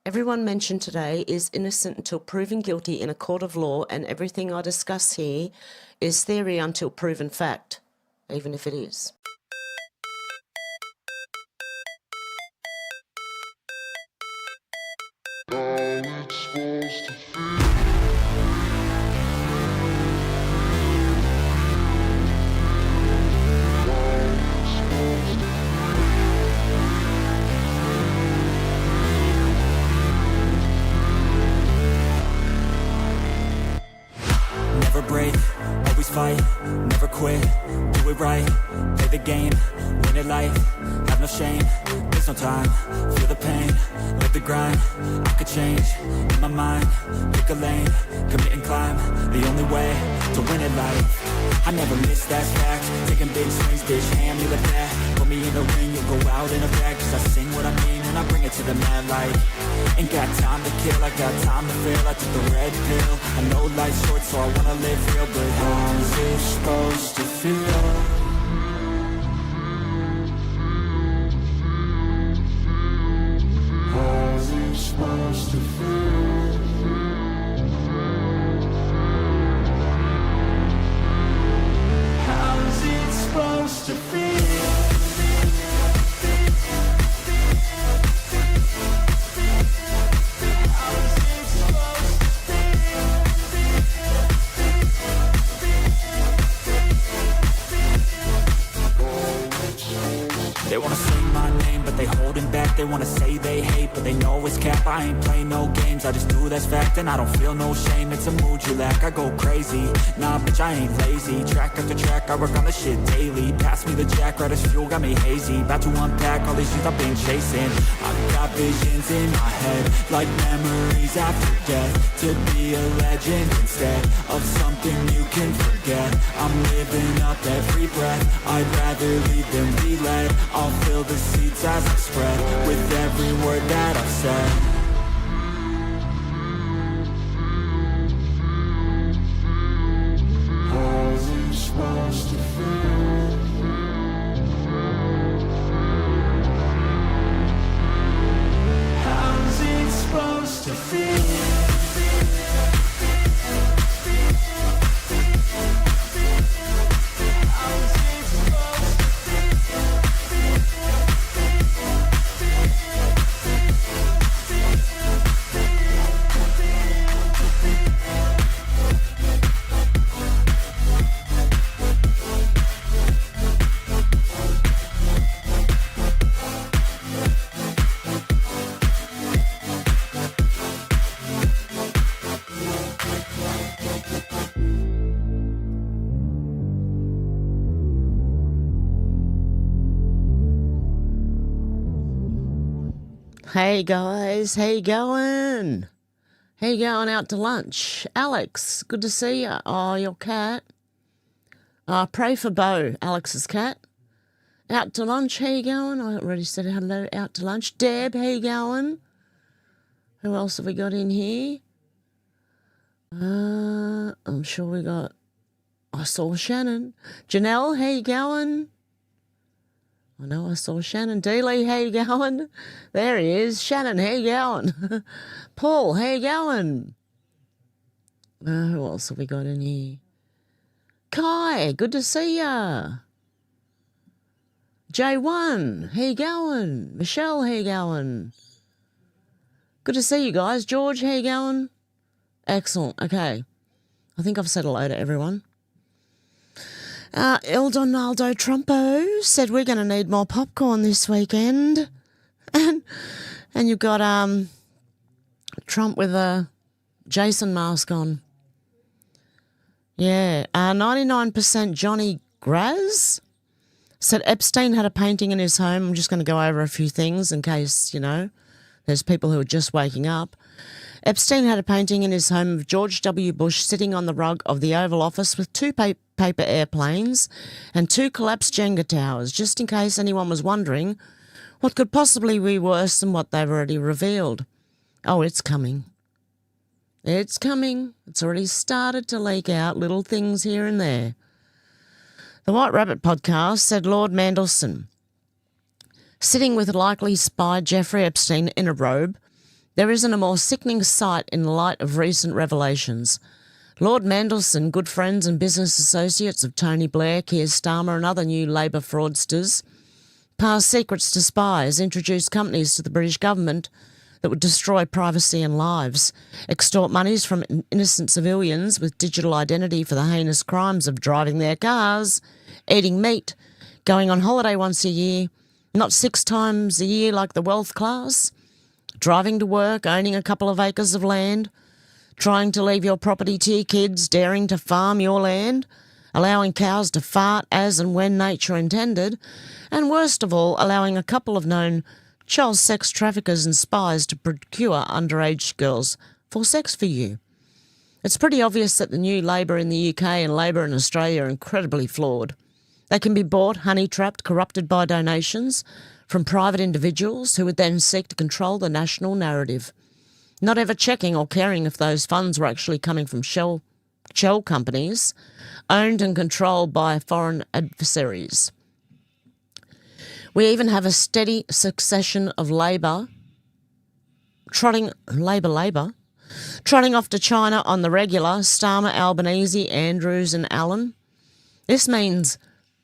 Everyone mentioned today is innocent until proven guilty in a court of law, and everything I discuss here is theory until proven fact, even if it is. Never break, always fight, never quit, do it right, play the game, win it life, have no shame, there's no time, feel the pain, live the grind, I could change, in my mind, pick a lane, commit and climb, the only way to win it life, I never miss, that's fact, taking big swings, bitch, hand me the bat, put me in the ring, you'll go out in a bag, cause I sing what I mean, and I bring it to the mad light, ain't got time to kill, I got time to feel, I took the red pill, I know life's short, so I wanna live real, but how's it supposed to feel? How's it supposed to feel? How's it supposed to feel? They wanna sing my name, but they holding back. They wanna say they hate, but they know it's cap. I ain't play no games, I just do that's fact. And I don't feel no shame, it's a mood you lack. I go crazy, nah bitch I ain't lazy. Track after track, I work on the shit daily. Pass me the jack, right as fuel, got me hazy. About to unpack all these things I've been chasing. I've got visions in my head, like memories after death. To be a legend instead of something you can forget. I'm living up every breath, I'd rather lead than be led. I'll fill the seats as I spread with every word that I've said. How's it supposed to feel? How's it supposed to feel? Hey guys, how you going? How you going out to lunch? Alex, good to see you. Oh, your cat. Pray for Bo, Alex's cat. Out to lunch, how you going? I already said hello, out to lunch. Deb, how you going? Who else have we got in here? I'm sure we got, I saw Shannon. Janelle, how you going? I know I saw Shannon. Dealey, how you going? There he is. Shannon, how you going? Paul, how you going? Who else have we got in here? Kai, good to see ya. J1, how you going? Michelle, how you going? Good to see you guys. George, how you going? Excellent. Okay. I think I've said hello to everyone. El Donaldo Trumpo said we're going to need more popcorn this weekend. And you've got Trump with a Jason mask on. Yeah. 99% Johnny Graz said Epstein had a painting in his home. I'm just going to go over a few things in case, you know, there's people who are just waking up. Epstein had a painting in his home of George W. Bush sitting on the rug of the Oval Office with two paper airplanes and two collapsed Jenga towers, just in case anyone was wondering what could possibly be worse than what they've already revealed. Oh, it's coming. It's coming. It's already started to leak out little things here and there. The White Rabbit podcast said Lord Mandelson, sitting with likely spy Jeffrey Epstein in a robe, There isn't a more sickening sight in light of recent revelations. Lord Mandelson, good friends and business associates of Tony Blair, Keir Starmer and other new Labor fraudsters, pass secrets to spies, introduce companies to the British government that would destroy privacy and lives, extort monies from innocent civilians with digital identity for the heinous crimes of driving their cars, eating meat, going on holiday once a year, not 6 times a year like the wealth class, driving to work, owning a couple of acres of land, trying to leave your property to your kids, daring to farm your land, allowing cows to fart as and when nature intended, and worst of all, allowing a couple of known child sex traffickers and spies to procure underage girls for sex for you. It's pretty obvious that the new Labor in the UK and Labor in Australia are incredibly flawed. They can be bought, honey-trapped, corrupted by donations from private individuals who would then seek to control the national narrative, not ever checking or caring if those funds were actually coming from shell companies owned and controlled by foreign adversaries. We even have a steady succession of Labor trotting off to China on the regular, Starmer, Albanese, Andrews and Allen. This means,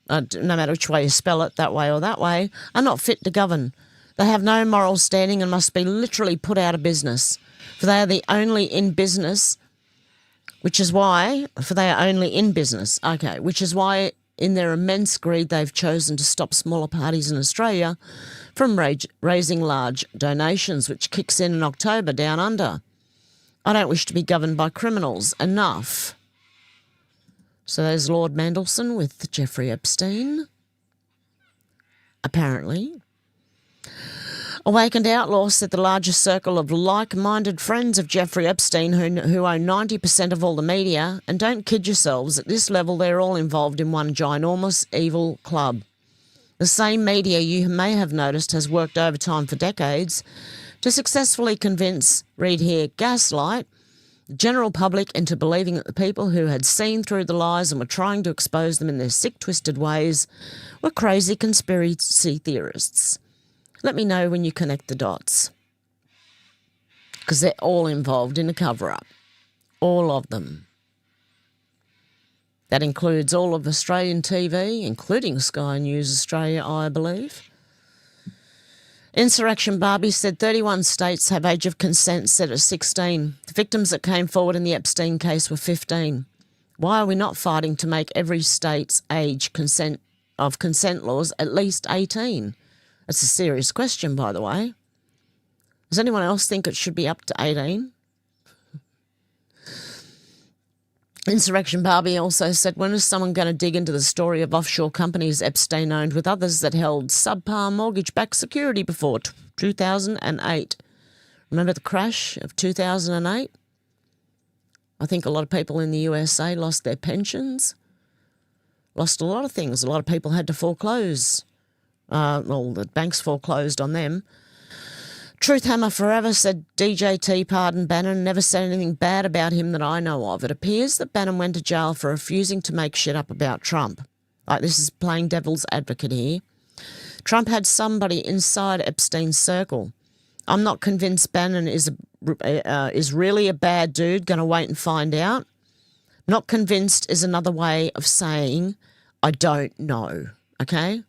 no matter which way you spell it, that way or that way, are not fit to govern. They have no moral standing and must be literally put out of business, for they are the only in business, which is why in their immense greed they've chosen to stop smaller parties in Australia from raising large donations, which kicks in October down under. I don't wish to be governed by criminals. Enough. So there's Lord Mandelson with Jeffrey Epstein, apparently. Awakened Outlaw said the largest circle of like-minded friends of Jeffrey Epstein who own 90% of all the media, and don't kid yourselves, at this level they're all involved in one ginormous evil club. The same media you may have noticed has worked overtime for decades to successfully convince, read here, gaslight, the general public into believing that the people who had seen through the lies and were trying to expose them in their sick, twisted ways were crazy conspiracy theorists. Let me know when you connect the dots, because they're all involved in a cover-up, all of them. That includes all of Australian TV, including Sky News Australia, I believe. Insurrection Barbie said 31 states have age of consent set at 16. The victims that came forward in the Epstein case were 15. Why are we not fighting to make every state's age consent laws at least 18? That's a serious question, by the way. Does anyone else think it should be up to 18? Insurrection Barbie also said, when is someone going to dig into the story of offshore companies Epstein owned with others that held subpar mortgage-backed security before 2008? Remember the crash of 2008? I think a lot of people in the USA lost their pensions, lost a lot of things. A lot of people had to foreclose. The banks foreclosed on them. Truth Hammer Forever said DJT pardoned Bannon, never said anything bad about him that I know of. It appears that Bannon went to jail for refusing to make shit up about Trump. Like, this is playing devil's advocate here. Trump had somebody inside Epstein's circle. I'm not convinced Bannon is really a bad dude, going to wait and find out. Not convinced is another way of saying I don't know, okay?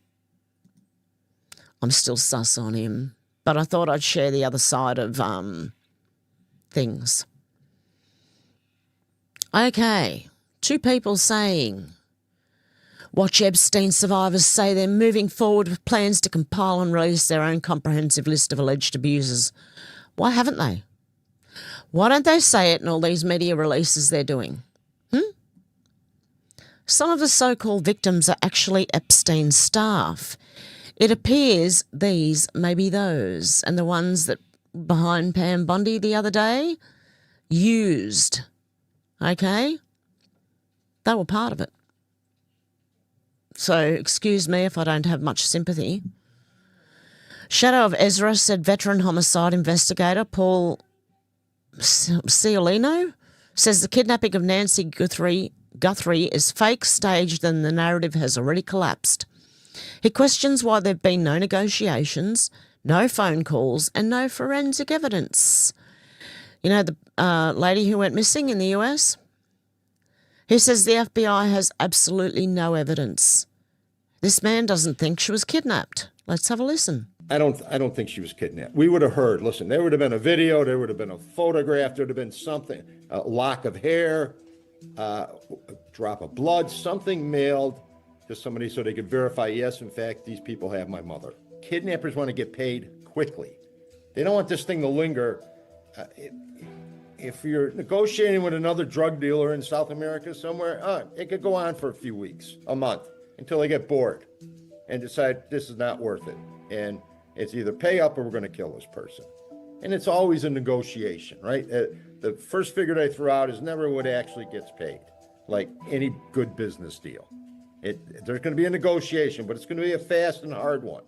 I'm still sus on him. But I thought I'd share the other side of things. Okay, 2 people saying, watch Epstein survivors say they're moving forward with plans to compile and release their own comprehensive list of alleged abusers. Why haven't they? Why don't they say it in all these media releases they're doing? Some of the so-called victims are actually Epstein staff. It appears these may be those, and the ones that behind Pam Bondi the other day used, okay? They were part of it. So excuse me if I don't have much sympathy. Shadow of Ezra said veteran homicide investigator Paul Ciolino says the kidnapping of Nancy Guthrie is fake, staged, and the narrative has already collapsed. He questions why there have been no negotiations, no phone calls, and no forensic evidence. You know, the lady who went missing in the US? Who says the FBI has absolutely no evidence. This man doesn't think she was kidnapped. Let's have a listen. I don't think she was kidnapped. We would have heard, listen, there would have been a video, there would have been a photograph, there would have been something, a lock of hair, a drop of blood, something mailed to somebody so they could verify, yes, in fact, these people have my mother. Kidnappers want to get paid quickly. They don't want this thing to linger. If you're negotiating with another drug dealer in South America somewhere, it could go on for a few weeks, a month, until they get bored and decide this is not worth it. And it's either pay up or we're going to kill this person. And it's always a negotiation, right? The first figure they throw out is never what actually gets paid, like any good business deal. There's going to be a negotiation, but it's going to be a fast and hard one.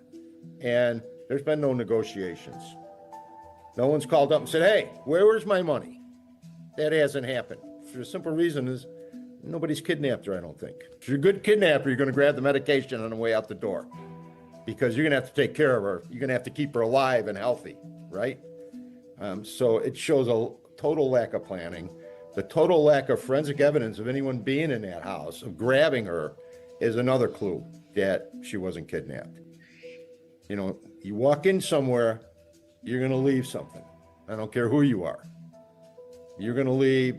And there's been no negotiations. No one's called up and said, hey, where's my money? That hasn't happened. For the simple reason is nobody's kidnapped her, I don't think. If you're a good kidnapper, you're going to grab the medication on the way out the door because you're going to have to take care of her. You're going to have to keep her alive and healthy, right? So it shows a total lack of planning. The total lack of forensic evidence of anyone being in that house, of grabbing her, is another clue that she wasn't kidnapped. You know, you walk in somewhere, you're going to leave something. I don't care who you are. You're going to leave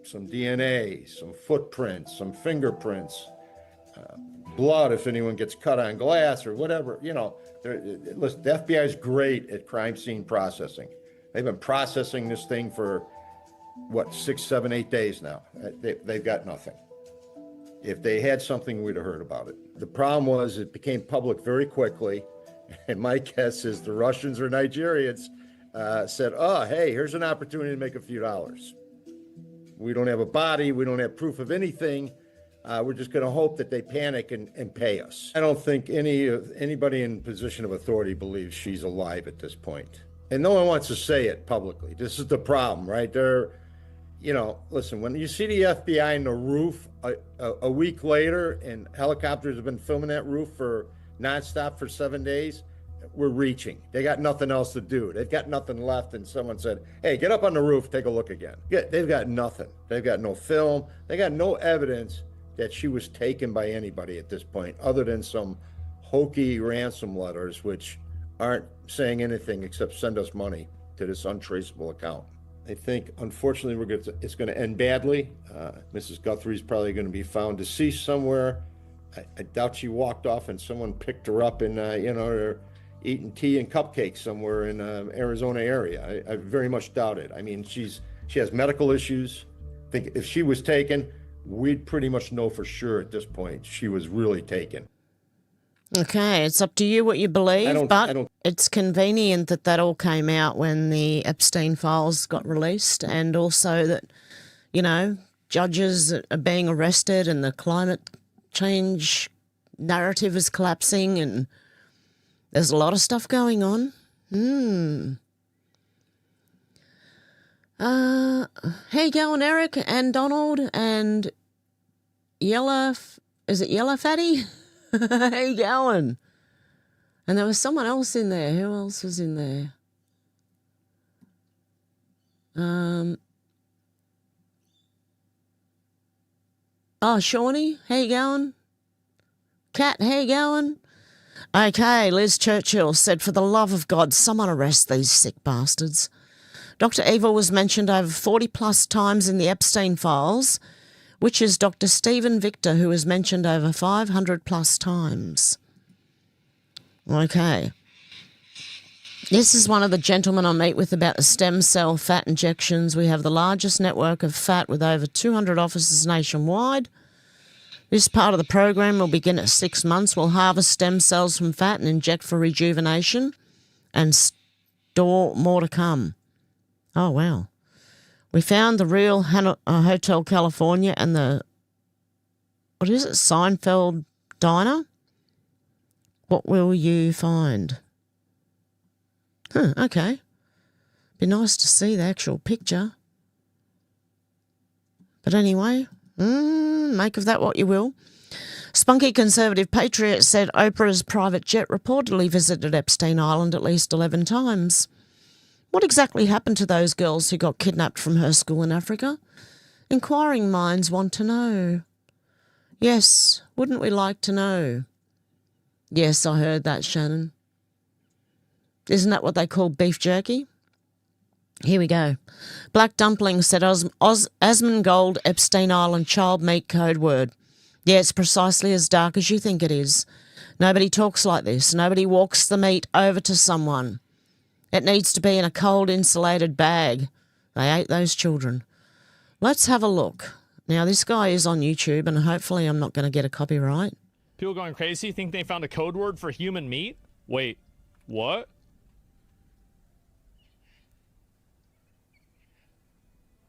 some DNA, some footprints, some fingerprints, blood if anyone gets cut on glass or whatever. You know, listen, the FBI is great at crime scene processing. They've been processing this thing for, 6, 7, 8 days now. They've got nothing. If they had something, we'd have heard about it. The problem was it became public very quickly. And my guess is the Russians or Nigerians said, oh, hey, here's an opportunity to make a few dollars. We don't have a body. We don't have proof of anything. We're just going to hope that they panic and pay us. I don't think anybody in position of authority believes she's alive at this point. And no one wants to say it publicly. This is the problem, right? Listen, when you see the FBI on the roof a week later and helicopters have been filming that roof for nonstop for 7 days, we're reaching. They got nothing else to do. They've got nothing left. And someone said, hey, get up on the roof, take a look again. Yeah, they've got nothing. They've got no film. They got no evidence that she was taken by anybody at this point, other than some hokey ransom letters, which aren't saying anything except send us money to this untraceable account. I think, unfortunately, it's going to end badly. Mrs. Guthrie's probably going to be found deceased somewhere. I doubt she walked off and someone picked her up and, they're eating tea and cupcakes somewhere in Arizona area. I very much doubt it. I mean, she has medical issues. I think if she was taken, we'd pretty much know for sure at this point she was really taken. Okay, it's up to you what you believe, but it's convenient that all came out when the Epstein Files got released, and also that, judges are being arrested and the climate change narrative is collapsing and there's a lot of stuff going on. How you going, Eric and Donald and is it Yellow Fatty? How you going? And there was someone else in there. Who else was in there? Shawnee, how you going? Kat, how you going? Okay, Liz Churchill said, for the love of God, someone arrest these sick bastards. Dr. Evil was mentioned over 40 plus times in the Epstein Files, which is Dr. Stephen Victor, who was mentioned over 500 plus times. Okay. This is one of the gentlemen I meet with about the stem cell fat injections. We have the largest network of fat with over 200 offices nationwide. This part of the program will begin at 6 months. We'll harvest stem cells from fat and inject for rejuvenation and store more to come. Oh, wow. We found the real Hotel California and the, Seinfeld Diner? What will you find? Okay. Be nice to see the actual picture. But anyway, make of that what you will. Spunky conservative patriot said Oprah's private jet reportedly visited Epstein Island at least 11 times. What exactly happened to those girls who got kidnapped from her school in Africa? Inquiring minds want to know. Yes, wouldn't we like to know? Yes, I heard that, Shannon. Isn't that what they call beef jerky? Here we go. Black Dumpling said Asmongold Epstein Island child meat code word. Yeah, it's precisely as dark as you think it is. Nobody talks like this. Nobody walks the meat over to someone. It needs to be in a cold insulated bag. They ate those children. Let's have a look. Now, this guy is on YouTube, and hopefully I'm not going to get a copyright. People going crazy think they found a code word for human meat? Wait, what?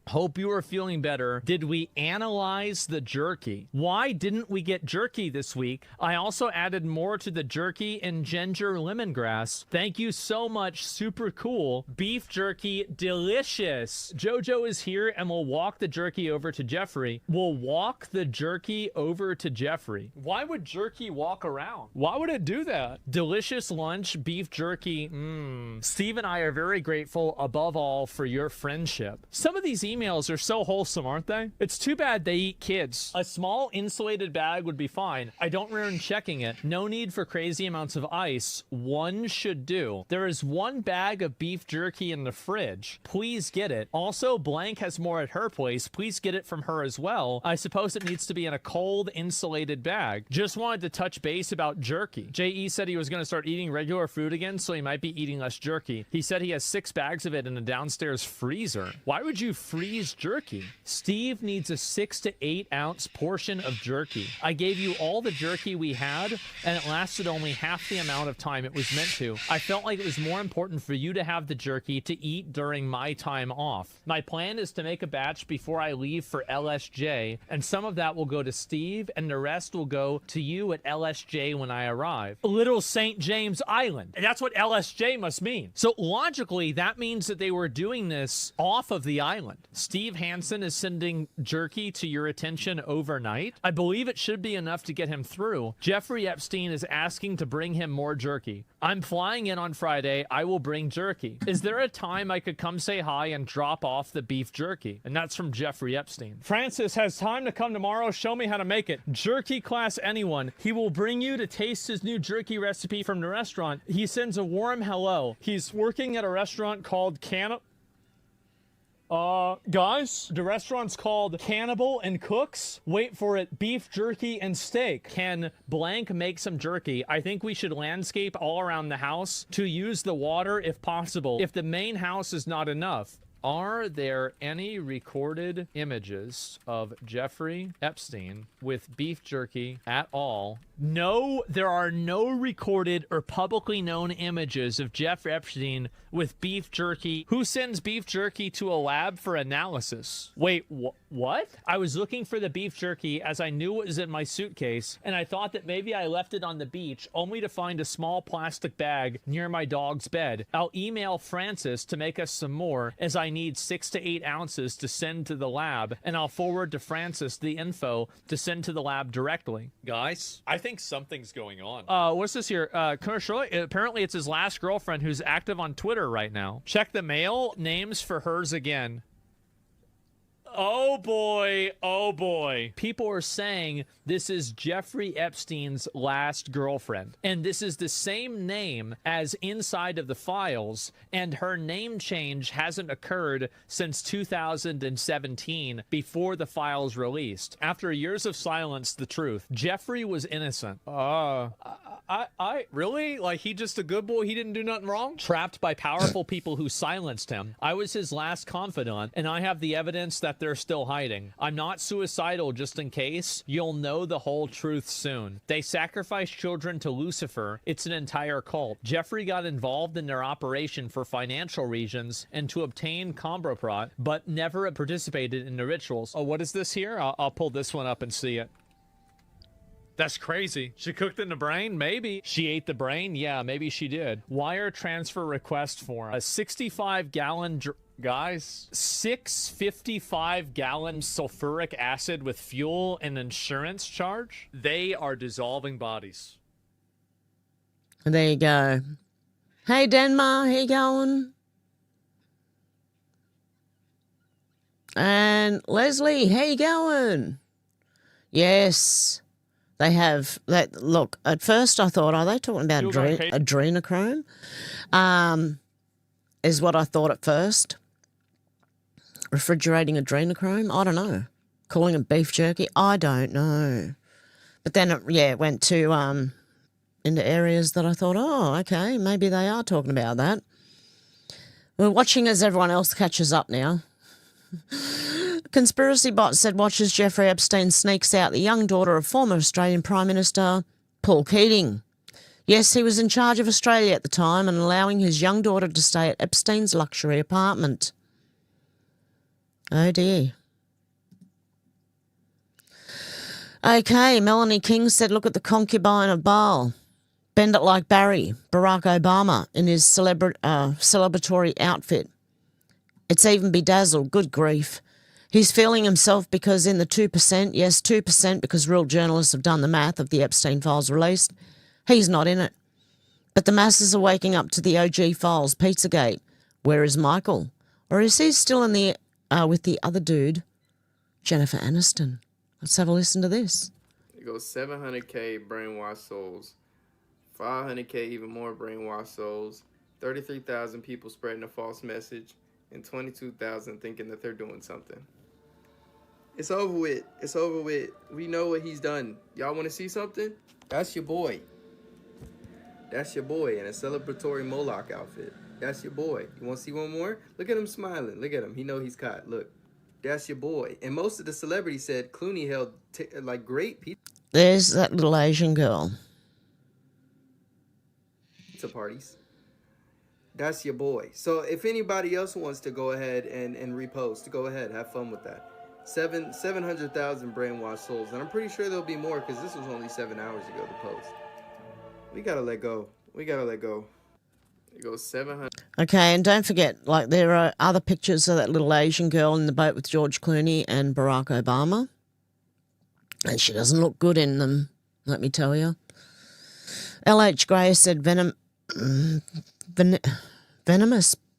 Hope you are feeling better. Did we analyze the jerky? Why didn't we get jerky this week? I also added more to the jerky and ginger lemongrass. Thank you so much. Super cool. Beef jerky, delicious. Jojo is here and we'll walk the jerky over to Jeffrey. We'll walk the jerky over to Jeffrey. Why would jerky walk around? Why would it do that? Delicious lunch, beef jerky. Steve and I are very grateful above all for your friendship. Some of these emails are so wholesome, aren't they? It's too bad they eat kids. A small insulated bag would be fine. I don't remember checking it. No need for crazy amounts of ice. One should do. There is one bag of beef jerky in the fridge. Please get it. Also, Blank has more at her place. Please get it from her as well. I suppose it needs to be in a cold insulated bag. Just wanted to touch base about jerky. J.E. said he was going to start eating regular food again, so he might be eating less jerky. He said he has 6 bags of it in a downstairs freezer. Why would you freeze jerky? Steve needs a 6 to 8 ounce portion of jerky. I gave you all the jerky we had, and it lasted only half the amount of time it was meant to. I felt like it was more important for you to have the jerky to eat during my time off. My plan is to make a batch before I leave for LSJ, and some of that will go to Steve, and the rest will go to you at LSJ when I arrive. Little St. James Island. And that's what LSJ must mean. So logically, that means that they were doing this off of the island. Steve Hansen is sending jerky to your attention overnight. I believe it should be enough to get him through. Jeffrey Epstein is asking to bring him more jerky. I'm flying in on Friday. I will bring jerky. Is there a time I could come say hi and drop off the beef jerky? And that's from Jeffrey Epstein. Francis has time to come tomorrow. Show me how to make it. Jerky class anyone. He will bring you to taste his new jerky recipe from the restaurant. He sends a warm hello. He's working at a restaurant called guys, the restaurant's called Cannibal and Cooks. Wait for it. Beef jerky and steak. Can Blank make some jerky? I think we should landscape all around the house to use the water if possible. If the main house is not enough. Are there any recorded images of Jeffrey Epstein with beef jerky at all? No, there are no recorded or publicly known images of Jeffrey Epstein with beef jerky. Who sends beef jerky to a lab for analysis? Wait, what? I was looking for the beef jerky as I knew it was in my suitcase, and I thought that maybe I left it on the beach, only to find a small plastic bag near my dog's bed. I'll email Francis to make us some more, as I need 6 to 8 ounces to send to the lab, and I'll forward to Francis the info to send to the lab directly. Guys, I think something's going on. What's this here? Commercial. Apparently it's his last girlfriend who's active on Twitter right now. Check the mail. Names for hers again. Oh boy, oh boy. People are saying this is Jeffrey Epstein's last girlfriend. And this is the same name as inside of the files, and her name change hasn't occurred since 2017, before the files released. After years of silence, the truth. Jeffrey was innocent. Really? Like, he just a good boy? He didn't do nothing wrong? Trapped by powerful people who silenced him. I was his last confidant, and I have the evidence that they're still hiding. I'm not suicidal, just in case. You'll know the whole truth soon. They sacrificed children to Lucifer. It's an entire cult. Jeffrey got involved in their operation for financial reasons and to obtain Comboprot, but never participated in the rituals. Oh, what is this here? I'll pull this one up and see it. That's crazy. She cooked it in the brain? Maybe. She ate the brain? Yeah, maybe she did. Wire transfer request form. A 65-gallon... Guys, 655-gallon sulfuric acid with fuel and insurance charge? They are dissolving bodies. There you go. Hey, Denmark, how you going? And Leslie, how you going? Yes, they have. That. Look, at first I thought, are they talking about adrenochrome? Is what I thought at first. Refrigerating adrenochrome? I don't know. Calling it beef jerky? I don't know. But then, it went to into areas that I thought, oh, okay, maybe they are talking about that. We're watching as everyone else catches up now. Conspiracy bot said watches Jeffrey Epstein sneaks out the young daughter of former Australian Prime Minister Paul Keating. Yes, he was in charge of Australia at the time and allowing his young daughter to stay at Epstein's luxury apartment. Oh dear. Okay, Melanie King said, look at the concubine of Baal. Bend it like Barry, Barack Obama, in his celebratory outfit. It's even bedazzled, good grief. He's feeling himself because in the 2%, yes, 2%, because real journalists have done the math of the Epstein Files released, he's not in it. But the masses are waking up to the OG Files, Pizzagate. Where is Michael? Or is he still in the with the other dude, Jennifer Aniston? Let's have a listen to this. It goes 700K brainwashed souls, 500K even more brainwashed souls, 33,000 people spreading a false message, and 22,000 thinking that they're doing something. It's over with. It's over with. We know what he's done. Y'all want to see something? That's your boy. That's your boy in a celebratory Moloch outfit. That's your boy. You want to see one more? Look at him smiling. Look at him. He know he's caught. Look. That's your boy. And most of the celebrities said Clooney held great pizza There's that little Asian girl. parties. That's your boy. So if anybody else wants to go ahead and repost, go ahead. Have fun with that. 700,000 brainwashed souls. And I'm pretty sure there'll be more because this was only 7 hours ago to post. We got to let go. We got to let go. It goes 700. Okay, and don't forget, there are other pictures of that little Asian girl in the boat with George Clooney and Barack Obama. And she doesn't look good in them, let me tell you. L.H. Gray said venomous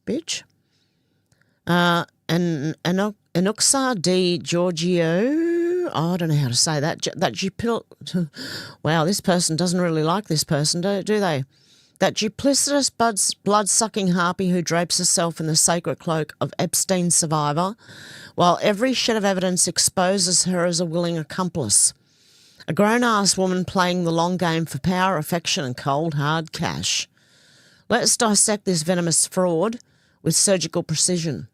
bitch. And Anuxa Di Giorgio, I don't know how to say that. Wow, this person doesn't really like this person, do they? That duplicitous, blood-sucking harpy who drapes herself in the sacred cloak of Epstein's survivor, while every shred of evidence exposes her as a willing accomplice. A grown-ass woman playing the long game for power, affection, and cold, hard cash. Let's dissect this venomous fraud with surgical precision.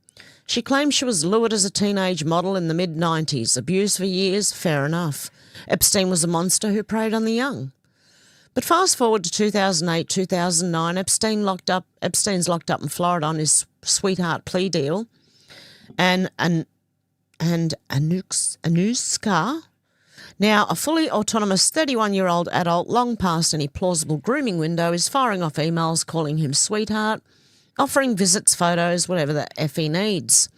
She claims she was lured as a teenage model in the mid-90s, abused for years, fair enough. Epstein was a monster who preyed on the young. But fast forward to 2008, 2009, Epstein's locked up in Florida on his sweetheart plea deal. And Anuska, now a fully autonomous 31-year-old adult, long past any plausible grooming window, is firing off emails calling him sweetheart, offering visits, photos, whatever the F he needs.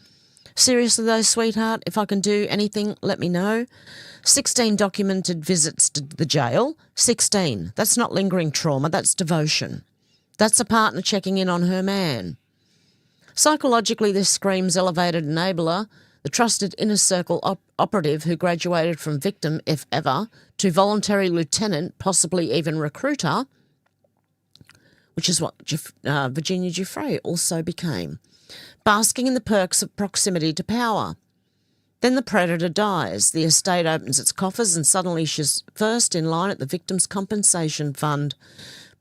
Seriously though, sweetheart, if I can do anything, let me know. 16 documented visits to the jail. 16. That's not lingering trauma, that's devotion. That's a partner checking in on her man. Psychologically, this screams elevated enabler, the trusted inner circle operative who graduated from victim, if ever, to voluntary lieutenant, possibly even recruiter, which is what Virginia Giuffre also became, basking in the perks of proximity to power. Then the predator dies, the estate opens its coffers, and suddenly she's first in line at the Victims' Compensation Fund,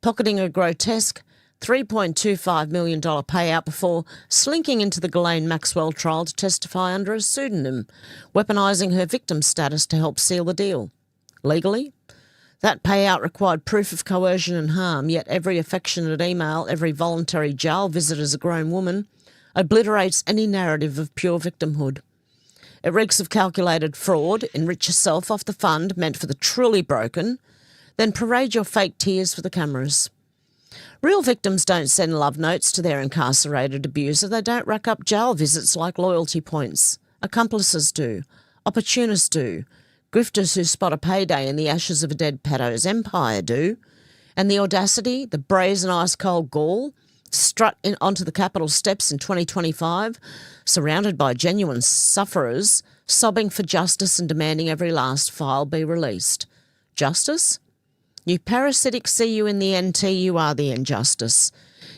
pocketing a grotesque $3.25 million payout before slinking into the Ghislaine Maxwell trial to testify under a pseudonym, weaponising her victim status to help seal the deal. Legally, that payout required proof of coercion and harm, yet every affectionate email, every voluntary jail visit as a grown woman, obliterates any narrative of pure victimhood. It reeks of calculated fraud. Enrich yourself off the fund meant for the truly broken, then parade your fake tears for the cameras. Real victims don't send love notes to their incarcerated abuser. They don't rack up jail visits like loyalty points. Accomplices do. Opportunists do. Grifters who spot a payday in the ashes of a dead pedo's empire do. And the audacity, the brazen ice-cold gall, strut onto the Capitol steps in 2025, surrounded by genuine sufferers, sobbing for justice and demanding every last file be released. Justice? You parasitic see you in the NT, you are the injustice.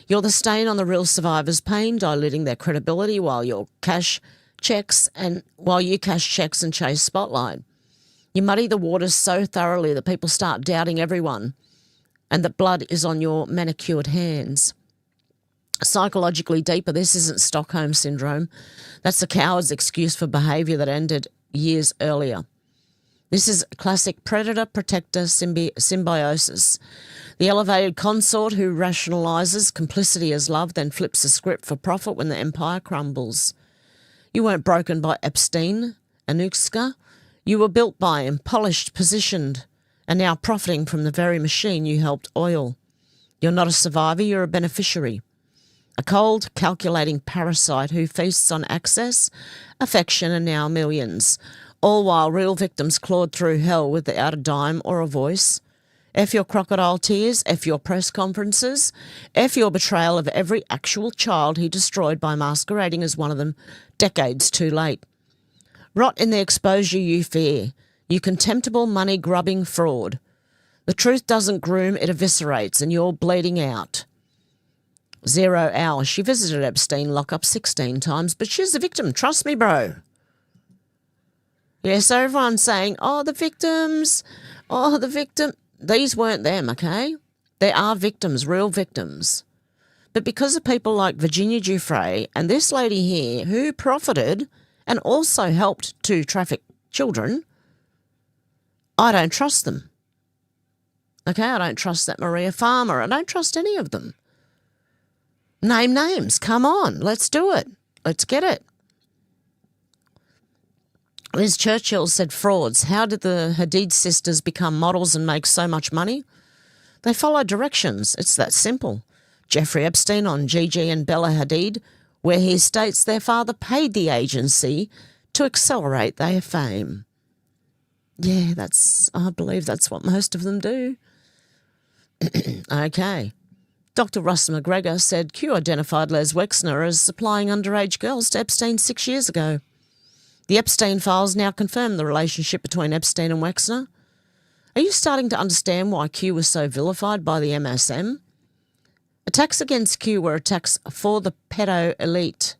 You're the stain on the real survivors' pain, diluting their credibility while you cash checks and chase spotlight. You muddy the waters so thoroughly that people start doubting everyone and that blood is on your manicured hands. Psychologically deeper, this isn't Stockholm Syndrome. That's a coward's excuse for behaviour that ended years earlier. This is classic predator-protector symbiosis. The elevated consort who rationalises complicity as love, then flips the script for profit when the empire crumbles. You weren't broken by Epstein, Anushka. You were built by him, polished, positioned, and now profiting from the very machine you helped oil. You're not a survivor, you're a beneficiary. A cold, calculating parasite who feasts on access, affection, and now millions, all while real victims clawed through hell without a dime or a voice. F your crocodile tears, F your press conferences, F your betrayal of every actual child he destroyed by masquerading as one of them decades too late. Rot in the exposure you fear, you contemptible money-grubbing fraud. The truth doesn't groom, it eviscerates, and you're bleeding out. 0 hour. She visited Epstein lockup 16 times, but she's the victim. Trust me, bro. Yeah, so everyone's saying, the victims. These weren't them, okay? They are victims, real victims. But because of people like Virginia Giuffre and this lady here who profited and also helped to traffic children, I don't trust them. Okay, I don't trust that Maria Farmer. I don't trust any of them. Name names. Come on, let's do it. Let's get it. Liz Churchill said frauds. How did the Hadid sisters become models and make so much money? They followed directions. It's that simple. Jeffrey Epstein on Gigi and Bella Hadid, where he states their father paid the agency to accelerate their fame. Yeah, I believe that's what most of them do. Okay. Dr. Russ McGregor said Q identified Les Wexner as supplying underage girls to Epstein 6 years ago. The Epstein Files now confirm the relationship between Epstein and Wexner. Are you starting to understand why Q was so vilified by the MSM? Attacks against Q were attacks for the pedo elite.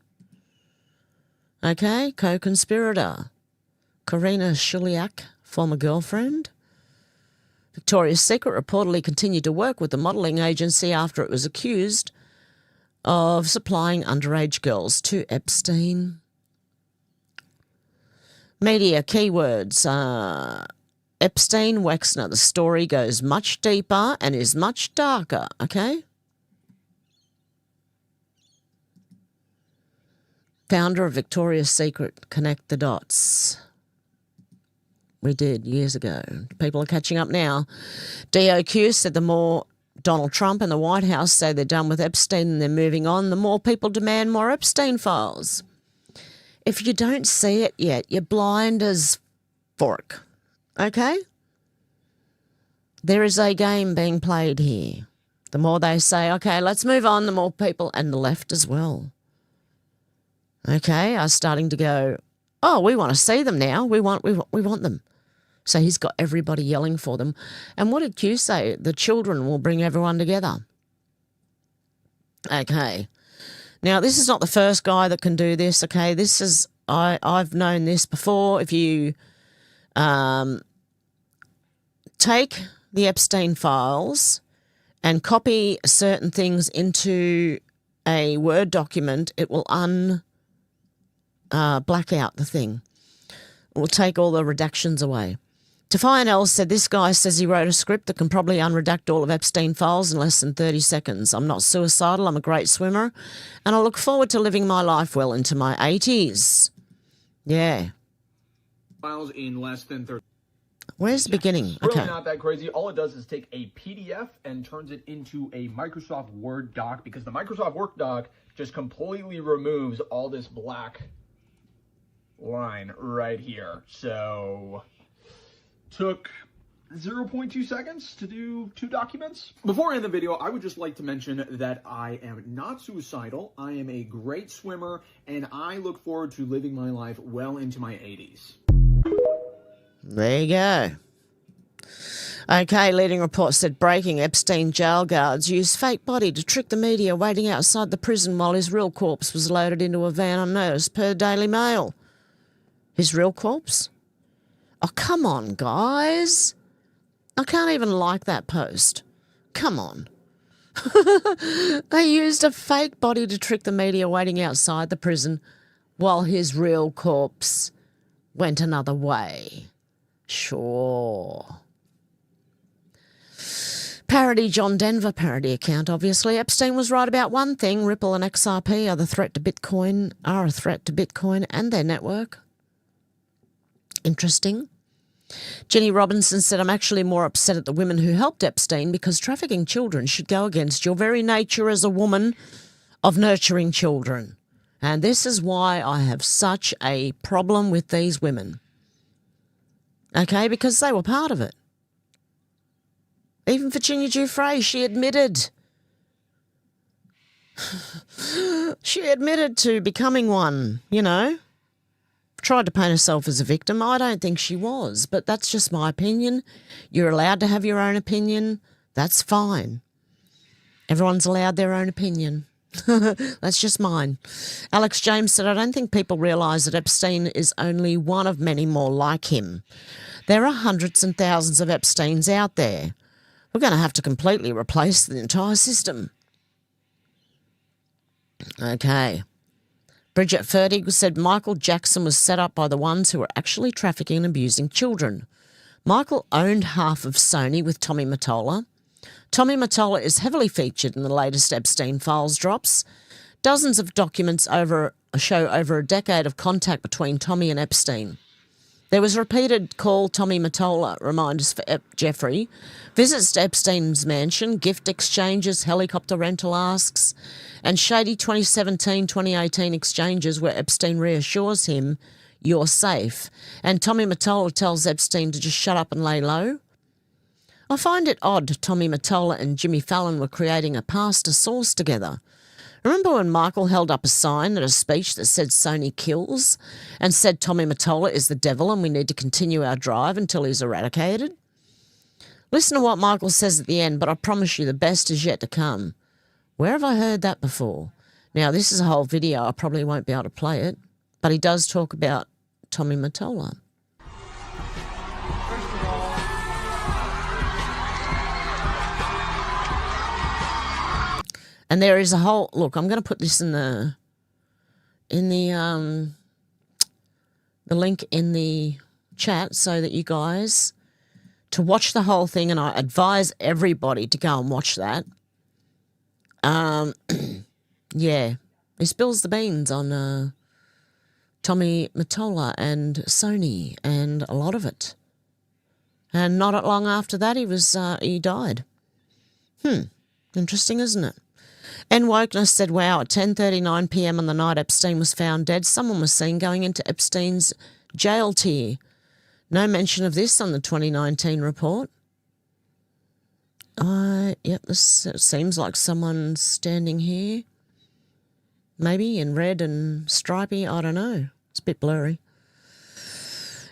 Okay, co-conspirator. Karina Shuliak, former girlfriend. Victoria's Secret reportedly continued to work with the modelling agency after it was accused of supplying underage girls to Epstein. Media keywords. Epstein, Wexner. The story goes much deeper and is much darker, okay? Founder of Victoria's Secret. Connect the dots. We did years ago. People are catching up now. DOQ said the more Donald Trump and the White House say they're done with Epstein and they're moving on, the more people demand more Epstein files. If you don't see it yet, you're blind as fork. Okay? There is a game being played here. The more they say, okay, let's move on, the more people, and the left as well, okay, are starting to go, oh, we want to see them now. We want them. So he's got everybody yelling for them. And what did Q say? The children will bring everyone together. Okay. Now, this is not the first guy that can do this, okay? This is, I've known this before. If you take the Epstein files and copy certain things into a Word document, it will black out the thing. It will take all the redactions away. Defiant L said, this guy says he wrote a script that can probably unredact all of Epstein files in less than 30 seconds. I'm not suicidal, I'm a great swimmer, and I look forward to living my life well into my 80s. Yeah, Files in less than 30 Where's the beginning? It's really Okay. not that crazy. All it does is take a PDF and turns it into a Microsoft Word doc, because the Microsoft Word doc just completely removes all this black line right here. So took 0.2 seconds to do 2 documents. Before I end the video, I would just like to mention that I am not suicidal. I am a great swimmer, and I look forward to living my life well into my 80s. There you go. Okay, leading report said breaking Epstein jail guards used fake body to trick the media waiting outside the prison while his real corpse was loaded into a van unnoticed, per Daily Mail. His real corpse? Oh, come on, guys. I can't even like that post. Come on. They used a fake body to trick the media waiting outside the prison while his real corpse went another way. Sure. Parody John Denver parody account, obviously. Epstein was right about one thing. Ripple and XRP are a threat to Bitcoin and their network. Interesting. Jenny Robinson said, I'm actually more upset at the women who helped Epstein because trafficking children should go against your very nature as a woman of nurturing children. And this is why I have such a problem with these women. Okay, because they were part of it. Even Virginia Giuffre, she admitted. She admitted to becoming one, you know. Tried to paint herself as a victim. I don't think she was, but that's just my opinion. You're allowed to have your own opinion. That's fine. Everyone's allowed their own opinion. That's just mine. Alex James said, I don't think people realise that Epstein is only one of many more like him. There are hundreds and thousands of Epsteins out there. We're going to have to completely replace the entire system. Okay. Bridget Fertig said Michael Jackson was set up by the ones who were actually trafficking and abusing children. Michael owned half of Sony with Tommy Mottola. Tommy Mottola is heavily featured in the latest Epstein Files drops. Dozens of documents show over a decade of contact between Tommy and Epstein. There was repeated call Tommy Mottola reminders for Jeffrey, visits to Epstein's mansion, gift exchanges, helicopter rental asks, and shady 2017-2018 exchanges where Epstein reassures him, you're safe, and Tommy Mottola tells Epstein to just shut up and lay low. I find it odd Tommy Mottola and Jimmy Fallon were creating a pastor sauce together. Remember when Michael held up a sign at a speech that said Sony kills and said Tommy Mottola is the devil and we need to continue our drive until he's eradicated? Listen to what Michael says at the end, but I promise you the best is yet to come. Where have I heard that before? Now, this is a whole video. I probably won't be able to play it, but he does talk about Tommy Mottola. And there is a whole look. I'm going to put this in the link in the chat so that you guys to watch the whole thing. And I advise everybody to go and watch that. Yeah, he spills the beans on Tommy Mottola and Sony and a lot of it. And not long after that, he died. Interesting, isn't it? And Wokeness said, wow, at 10:39 p.m. on the night Epstein was found dead, someone was seen going into Epstein's jail tier. No mention of this on the 2019 report. Yep, this seems like someone standing here. Maybe in red and stripy, I don't know. It's a bit blurry.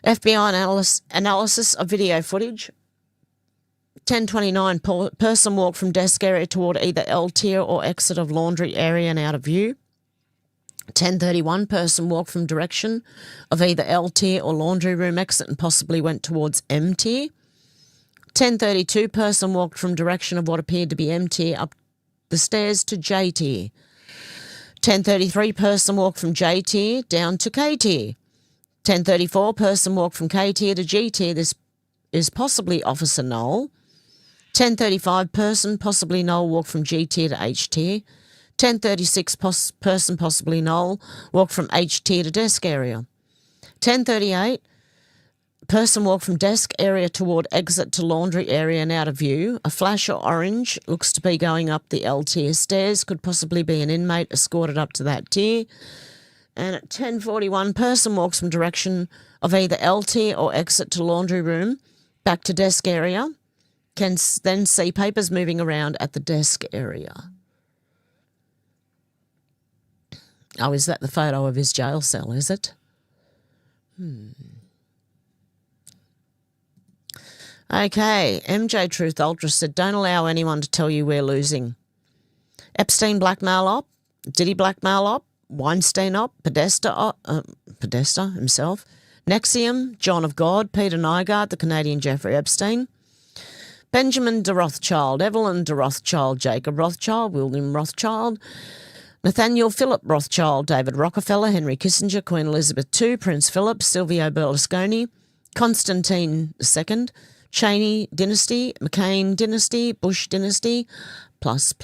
FBI analysis of video footage. 10:29, person walked from desk area toward either L tier or exit of laundry area and out of view. 10:31, person walked from direction of either L tier or laundry room exit and possibly went towards M tier. 10:32, person walked from direction of what appeared to be M tier up the stairs to J tier. 10:33, person walked from J tier down to K tier. 10:34, person walked from K tier to G tier. This is possibly Officer Noel. 10:35, person, possibly Noel, walked from G tier to H tier. 10:36, person, possibly Noel, walked from H tier to desk area. 10:38, Person walked from desk area toward exit to laundry area and out of view. A flash of orange looks to be going up the L tier stairs. Could possibly be an inmate escorted up to that tier. And at 10:41, person walks from direction of either L tier or exit to laundry room, back to desk area. Can then see papers moving around at the desk area. Oh, is that the photo of his jail cell, is it? Okay, MJ Truth Ultra said, don't allow anyone to tell you we're losing. Epstein blackmail op, Diddy blackmail op, Weinstein op, Podesta himself, Nexium, John of God, Peter Nygaard, the Canadian Jeffrey Epstein, Benjamin de Rothschild, Evelyn de Rothschild, Jacob Rothschild, William Rothschild, Nathaniel Philip Rothschild, David Rockefeller, Henry Kissinger, Queen Elizabeth II, Prince Philip, Silvio Berlusconi, Constantine II, Cheney dynasty, McCain dynasty, Bush dynasty, plus.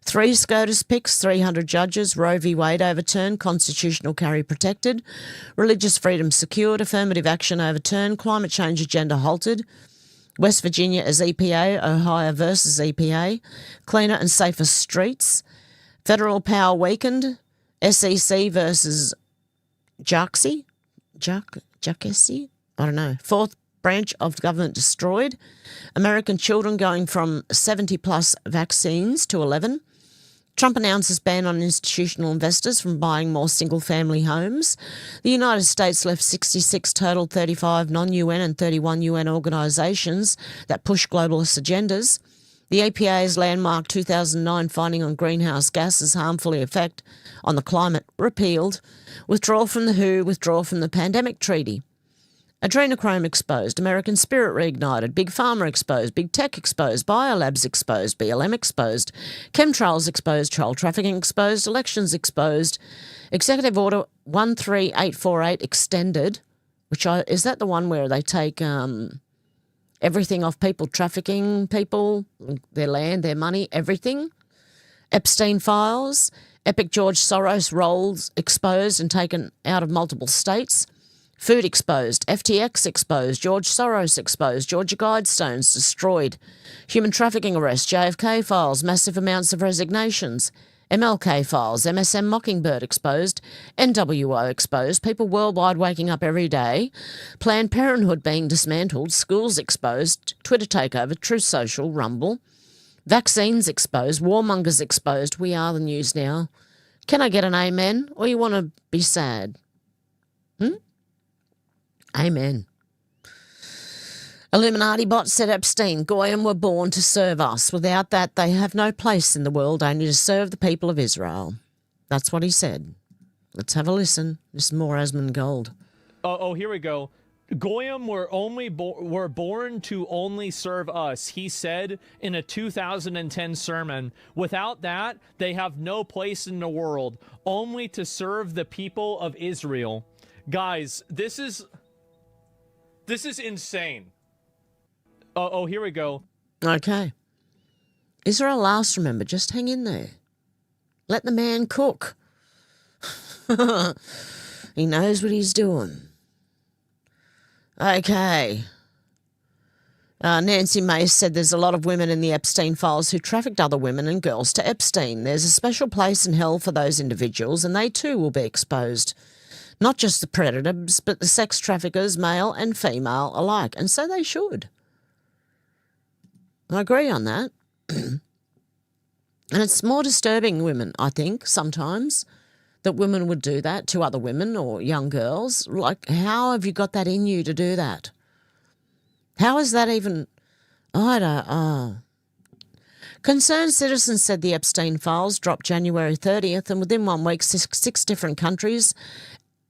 3 SCOTUS picks, 300 judges, Roe v. Wade overturned, constitutional carry protected, religious freedom secured, affirmative action overturned, climate change agenda halted, West Virginia as EPA, Ohio versus EPA, cleaner and safer streets, federal power weakened, SEC versus Jarkesy, I don't know, fourth branch of government destroyed, American children going from 70-plus vaccines to 11, Trump announces ban on institutional investors from buying more single-family homes, the United States left 66 total, 35 non-UN and 31 UN organisations that push globalist agendas, the EPA's landmark 2009 finding on greenhouse gases harmfully affect on the climate repealed, withdrawal from the WHO, withdrawal from the pandemic treaty, adrenochrome exposed, American Spirit reignited, Big Pharma exposed, Big Tech exposed, Biolabs exposed, BLM exposed, chemtrails exposed, child trafficking exposed, elections exposed, Executive Order 13848 extended, is that the one where they take everything off people, trafficking people, their land, their money, everything? Epstein Files, Epic George Soros rolls exposed and taken out of multiple states, Food exposed, FTX exposed, George Soros exposed, Georgia Guidestones destroyed, human trafficking arrest, JFK files, massive amounts of resignations, MLK files, MSM Mockingbird exposed, NWO exposed, people worldwide waking up every day, Planned Parenthood being dismantled, schools exposed, Twitter takeover, Truth Social, Rumble, vaccines exposed, warmongers exposed, we are the news now. Can I get an amen, or you want to be sad? Amen. Illuminati bot said Epstein, Goyim were born to serve us. Without that, they have no place in the world, only to serve the people of Israel. That's what he said. Let's have a listen. This is more Asmund Gold. Oh, here we go. Goyim were born to only serve us, he said in a 2010 sermon. Without that, they have no place in the world, only to serve the people of Israel. Guys, this is insane. Oh, here we go. Okay. Israel last, remember. Just hang in there. Let the man cook. He knows what he's doing. Okay. Nancy Mace said there's a lot of women in the Epstein Files who trafficked other women and girls to Epstein. There's a special place in hell for those individuals, and they too will be exposed. Not just the predators, but the sex traffickers, male and female alike. And so they should. I agree on that. And it's more disturbing women, I think, sometimes, that women would do that to other women or young girls. Like, how have you got that in you to do that? How is that even... Concerned citizens said the Epstein Files dropped January 30th, and within 1 week, six different countries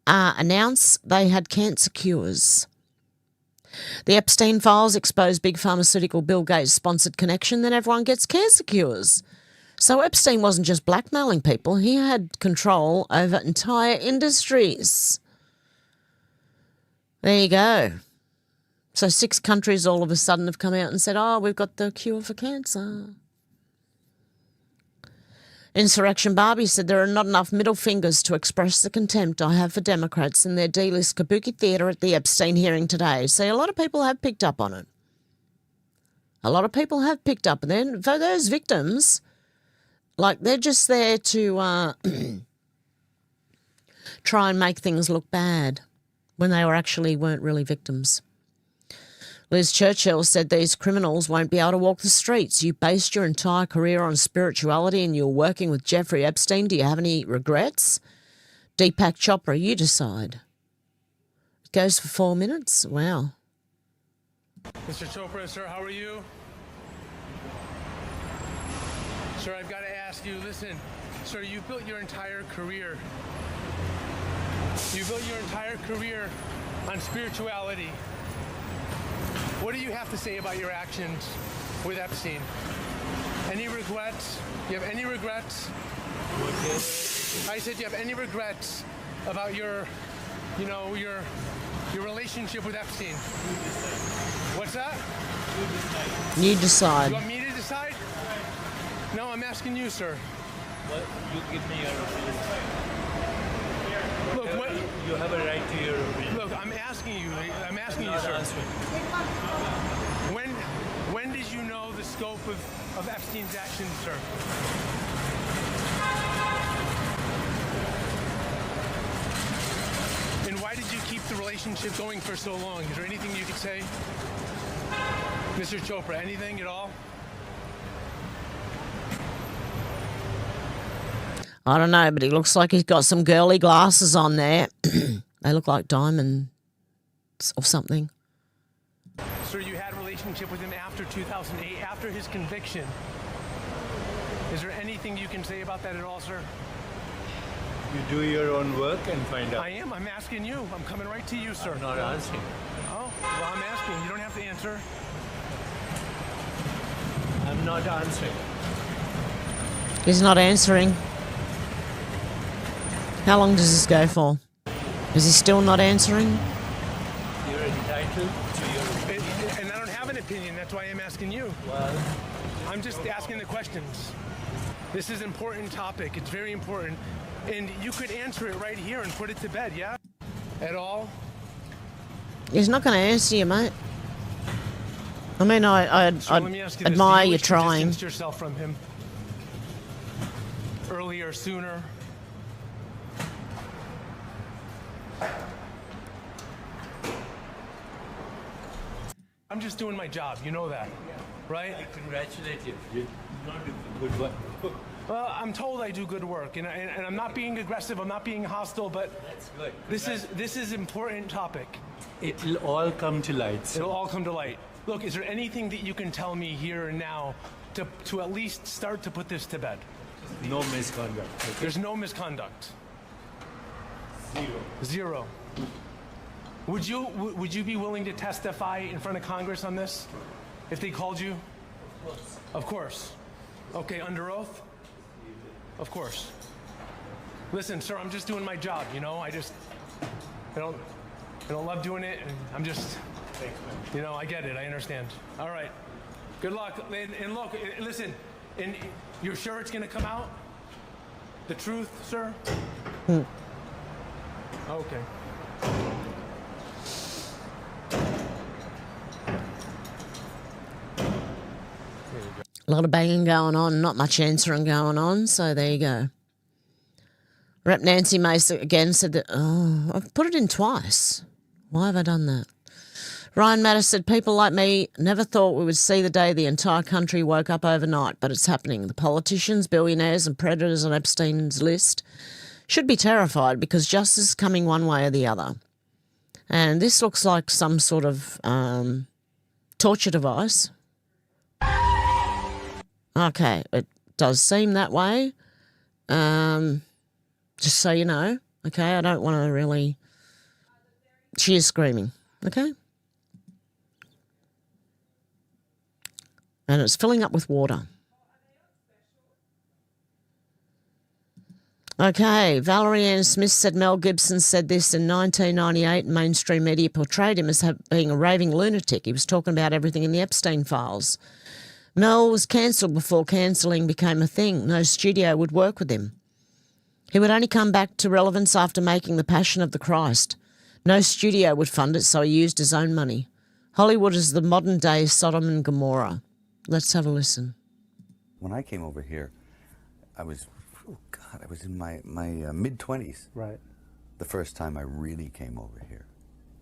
announced they had cancer cures. The Epstein Files exposed big pharmaceutical Bill Gates-sponsored connection, then everyone gets cancer cures. So Epstein wasn't just blackmailing people, he had control over entire industries. There you go. So 6 countries all of a sudden have come out and said, oh, we've got the cure for cancer. Insurrection Barbie said there are not enough middle fingers to express the contempt I have for Democrats in their D-list kabuki theatre at the Epstein hearing today. See, a lot of people have picked up on it. A lot of people have picked up. And then for those victims, like they're just there to try and make things look bad when they weren't really victims. Liz Churchill said these criminals won't be able to walk the streets. You based your entire career on spirituality and you're working with Jeffrey Epstein. Do you have any regrets? Deepak Chopra, you decide. It goes for 4 minutes. Wow. Mr. Chopra, sir, how are you? Sir, I've got to ask you, listen, sir, you built your entire career. You built your entire career on spirituality. What do you have to say about your actions with Epstein? Any regrets? You have any regrets? I said, do you have any regrets about your relationship with Epstein? What's that? You decide. You want me to decide? No, I'm asking you, sir. Well, you give me your opinion. Look, what? You have a right to your opinion. Look, I'm asking you, sir. When did you know the scope of Epstein's actions, sir? And why did you keep the relationship going for so long? Is there anything you could say? Mr. Chopra, anything at all? I don't know, but he looks like he's got some girly glasses on there. They look like diamonds or something. Sir, you had a relationship with him after 2008, after his conviction. Is there anything you can say about that at all, sir? You do your own work and find out. I am. I'm asking you. I'm coming right to you, sir. I'm not answering. Oh, well, I'm asking. You don't have to answer. I'm not answering. He's not answering. How long does this go for? Is he still not answering? You're entitled to your opinion. And I don't have an opinion. That's why I'm asking you. Well, I'm just asking the questions. This is an important topic. It's very important. And you could answer it right here and put it to bed, yeah? At all? He's not going to answer you, mate. I mean, I'd So let me ask you this. admire Do you wish to trying. distance yourself from him earlier, sooner? I'm just doing my job. You know that, right? I congratulate you. You're not doing good work. Well, I'm told I do good work, and I'm not being aggressive. I'm not being hostile, but That's good. this is important topic. It'll all come to light. It'll all come to light. Look, is there anything that you can tell me here and now to at least start to put this to bed? No misconduct. Okay? There's no misconduct. Zero. Would you be willing to testify in front of Congress on this if they called you? Of course. Of course. Okay, under oath? Of course. Listen, sir, I'm just doing my job, you know? I don't love doing it, and I'm just, you know, I get it, I understand. All right. Good luck. And look, listen, and you're sure it's gonna come out? The truth, sir? Okay. A lot of banging going on, not much answering going on, so there you go. Rep Nancy Mace again said that, oh, I've put it in twice. Why have I done that? Ryan Mattis said, people like me never thought we would see the day the entire country woke up overnight, but it's happening. The politicians, billionaires and predators on Epstein's list should be terrified because justice is coming one way or the other. And this looks like some sort of torture device. Okay, it does seem that way. Just so you know, okay, I don't want to really... She is screaming, okay? And it's filling up with water. Okay, Valerie Ann Smith said Mel Gibson said this in 1998. Mainstream media portrayed him as being a raving lunatic. He was talking about everything in the Epstein Files. Mel was cancelled before cancelling became a thing. No studio would work with him. He would only come back to relevance after making The Passion of the Christ. No studio would fund it, so he used his own money. Hollywood is the modern-day Sodom and Gomorrah. Let's have a listen. When I came over here, I was in my mid-20s. Right. The first time I really came over here.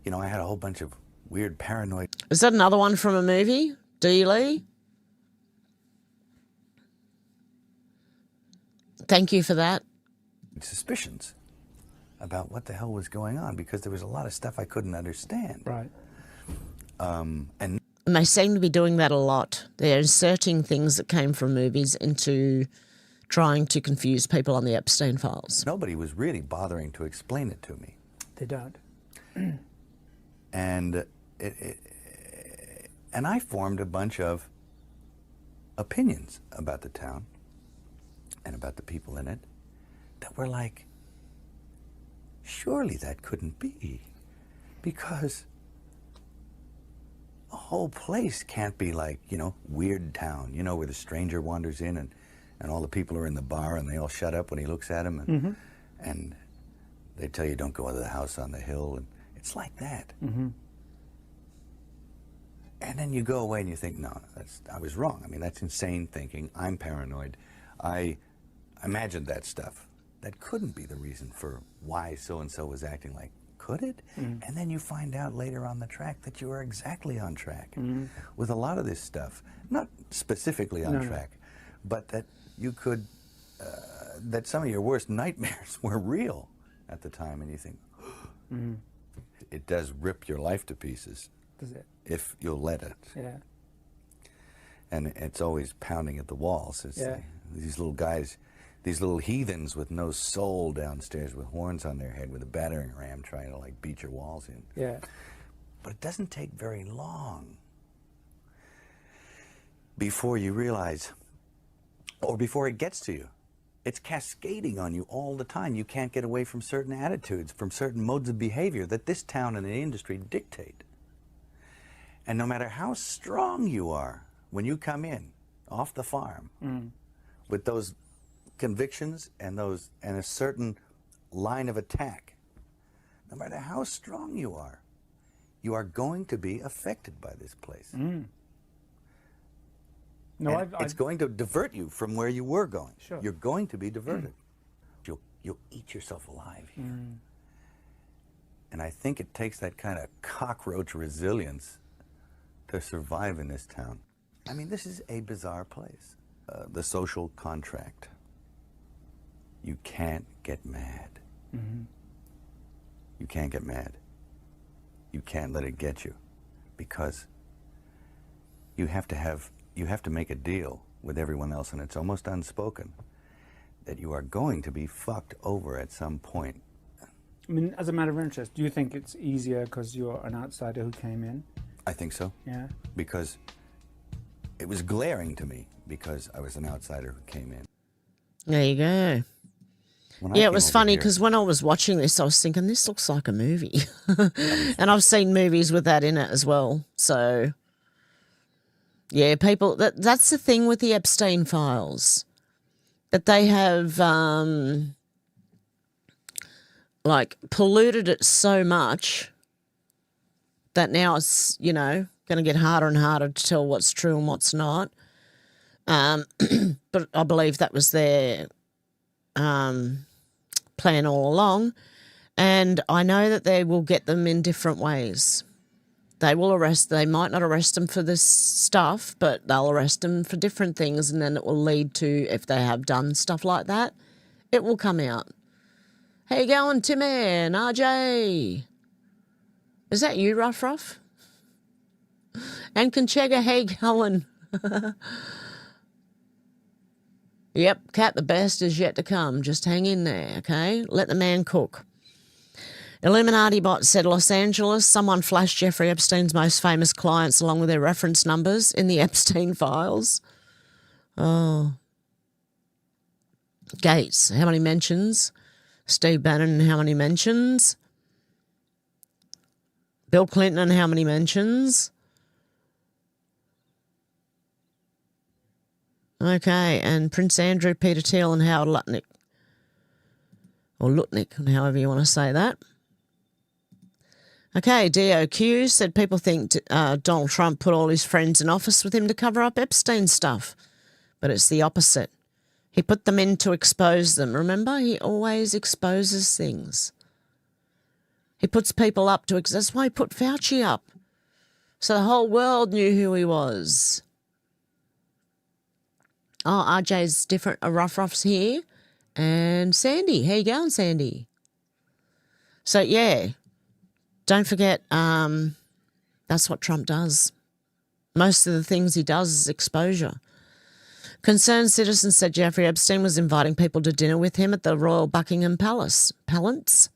You know, I had a whole bunch of weird paranoid... Is that another one from a movie? D. Lee? Thank you for that. ...suspicions about what the hell was going on, because there was a lot of stuff I couldn't understand. Right. And they seem to be doing that a lot. They're inserting things that came from movies into trying to confuse people on the Epstein Files. Nobody was really bothering to explain it to me. They don't. And and I formed a bunch of opinions about the town and about the people in it that were like, surely that couldn't be, because the whole place can't be like, you know, Weird Town, you know, where the stranger wanders in and all the people are in the bar and they all shut up when he looks at them, and and they tell you don't go into the house on the hill, and it's like that. And then you go away and you think, no, I was wrong. I mean, that's insane thinking. I'm paranoid. I imagined that stuff. That couldn't be the reason for why so-and-so was acting like. Could it? And then you find out later on the track that you were exactly on track with a lot of this stuff. Not specifically on track, but that you could, that some of your worst nightmares were real at the time. And you think, it does rip your life to pieces. Does it? If you'll let it. Yeah. And it's always pounding at the walls. It's these little guys, these little heathens with no soul downstairs with horns on their head with a battering ram trying to like beat your walls in. Yeah. But it doesn't take very long before you realize, or before it gets to you. It's cascading on you all the time. You can't get away from certain attitudes, from certain modes of behavior that this town and the industry dictate. And no matter how strong you are when you come in off the farm with those convictions and a certain line of attack, no matter how strong you are going to be affected by this place. No, it's going to divert you from where you were going. Sure. You're going to be diverted. You'll eat yourself alive here. And I think it takes that kind of cockroach resilience to survive in this town. I mean, this is a bizarre place. The social contract. You can't get mad. You can't get mad. You can't let it get you, because you have to make a deal with everyone else, and it's almost unspoken that you are going to be fucked over at some point. I mean, as a matter of interest, do you think it's easier because you're an outsider who came in? I think so. Yeah. Because it was glaring to me, because I was an outsider who came in. There you go. Yeah, it was funny because when I was watching this, I was thinking, this looks like a movie. And I've seen movies with that in it as well. So, yeah, people, that's the thing with the Epstein Files, that they have, like, polluted it so much that now it's, you know, going to get harder and harder to tell what's true and what's not. But I believe that was their plan all along. And I know that they will get them in different ways. They might not arrest them for this stuff, but they'll arrest them for different things, and then it will lead to, if they have done stuff like that, it will come out. How you going, Timmy and RJ? Is that you, Ruff Ruff? And Conchega, how you going? Yep, Cat, the best is yet to come. Just hang in there, okay? Let the man cook. Illuminati Bot said, Los Angeles, someone flashed Jeffrey Epstein's most famous clients along with their reference numbers in the Epstein Files. Oh. Gates, how many mentions? Steve Bannon, how many mentions? Bill Clinton, how many mentions? Okay, and Prince Andrew, Peter Thiel and Howard Lutnick. Or Lutnick, however you want to say that. Okay, DOQ said people think Donald Trump put all his friends in office with him to cover up Epstein stuff. But it's the opposite. He put them in to expose them. Remember, he always exposes things. He puts people up to... That's why he put Fauci up. So the whole world knew who he was. Oh, RJ's different. Ruff's here. And Sandy. How you going, Sandy? So, yeah. Don't forget, that's what Trump does. Most of the things he does is exposure. Concerned citizens said Jeffrey Epstein was inviting people to dinner with him at the Royal Buckingham Palace. Palace?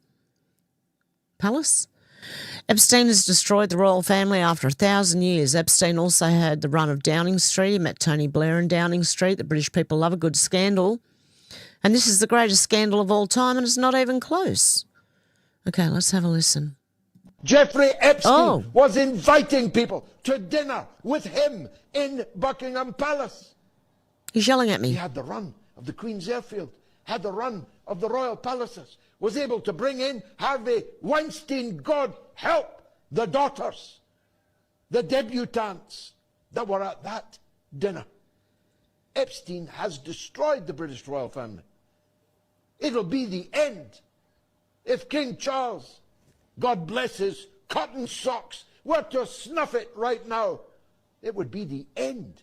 Epstein has destroyed the royal family after 1,000 years. Epstein also had the run of Downing Street. He met Tony Blair in Downing Street. The British people love a good scandal. And this is the greatest scandal of all time, and it's not even close. Okay, let's have a listen. Jeffrey Epstein was inviting people to dinner with him in Buckingham Palace. He's yelling at me. He had the run of the Queen's Airfield, had the run of the royal palaces, was able to bring in Harvey Weinstein, God help the daughters, the debutantes that were at that dinner. Epstein has destroyed the British royal family. It'll be the end if King Charles, God bless his cotton socks, were to snuff it right now. It would be the end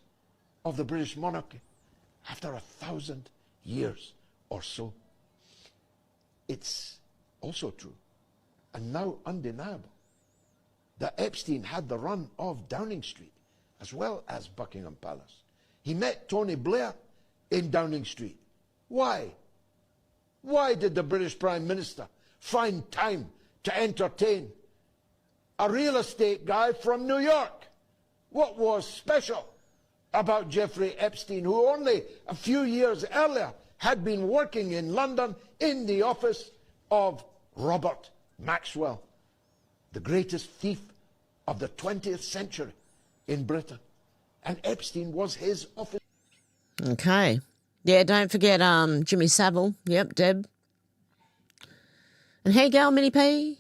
of the British monarchy after 1,000 years or so. It's also true, and now undeniable, that Epstein had the run of Downing Street as well as Buckingham Palace. He met Tony Blair in Downing Street. Why? Why did the British Prime Minister find time to entertain a real estate guy from New York? What was special about Jeffrey Epstein, who only a few years earlier had been working in London in the office of Robert Maxwell, the greatest thief of the 20th century in Britain? And Epstein was his office. Okay. Yeah, don't forget Jimmy Savile. Yep, Deb. And hey, girl, Minnie P.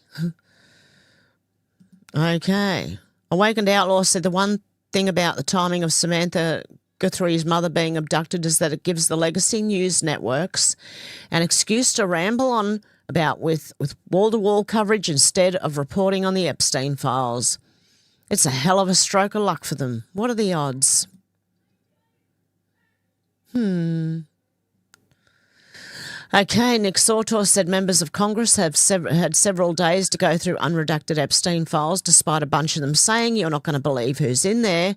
Okay. Awakened Outlaw said the one thing about the timing of Samantha Guthrie's mother being abducted is that it gives the legacy news networks an excuse to ramble on about with wall-to-wall coverage instead of reporting on the Epstein Files. It's a hell of a stroke of luck for them. What are the odds? Okay, Nick Sautor said members of Congress have had several days to go through unredacted Epstein files, despite a bunch of them saying you're not going to believe who's in there.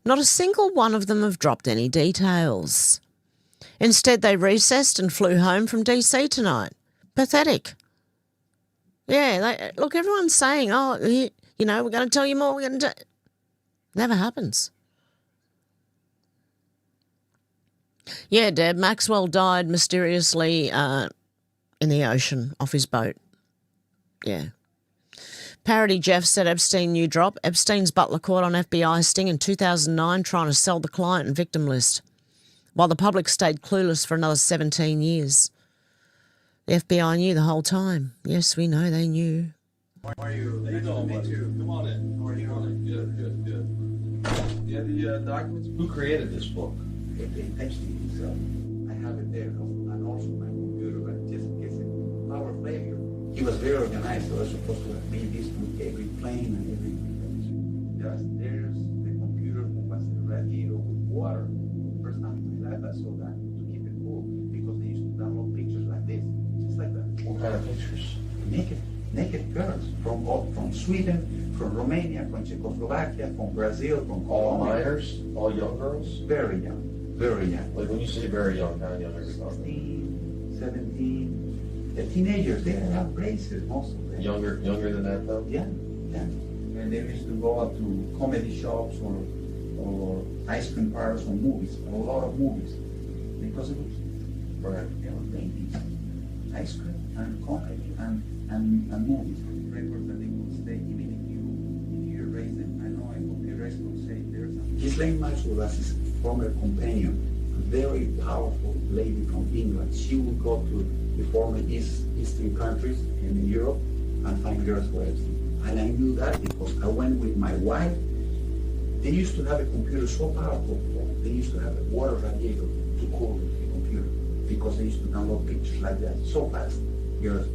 Not a single one of them have dropped any details. Instead, they recessed and flew home from DC tonight. Pathetic. Yeah, look, everyone's saying, we're going to tell you more. We're going to do... Never happens. Yeah, Deb, Maxwell died mysteriously in the ocean off his boat. Yeah. Parody Jeff said Epstein new drop. Epstein's butler caught on FBI sting in 2009 trying to sell the client and victim list, while the public stayed clueless for another 17 years. The FBI knew the whole time. Yes, we know they knew. How are you? Me too. Come on in. How are you doing? Good. Yeah, the documents. Who created this book? Epstein himself. I have it there, and also my computer, but just in case of power failure. He was very organized, so I was supposed to be this with every plane and everything. Just there's the computer that was ready with water. First time in my life I saw that to keep it cool, because they used to download pictures like this, just like that. What kind of pictures? Naked girls from Sweden, from Romania, from Czechoslovakia, from Brazil, from all Colombia. minors, all young girls. Very young. Very young. Like when you say very young, how young are you talking? 16, 17. The teenagers, they have braces, most of them. Younger than that, though? Yeah. And they used to go out to comedy shops or ice cream parlors or movies, a lot of movies. Because it was, they were paintings, ice cream and comedy and movies. Records that they would stay, even if you erase them. I know I hope the rest will say there's something. Ghislaine Maxwell was his former companion, very powerful lady from England. She would go to the former Eastern countries in Europe and find girls for Epstein. And I knew that because I went with my wife. They used to have a computer so powerful, they used to have a water radiator to cool the computer because they used to download pictures like that so fast. Girls,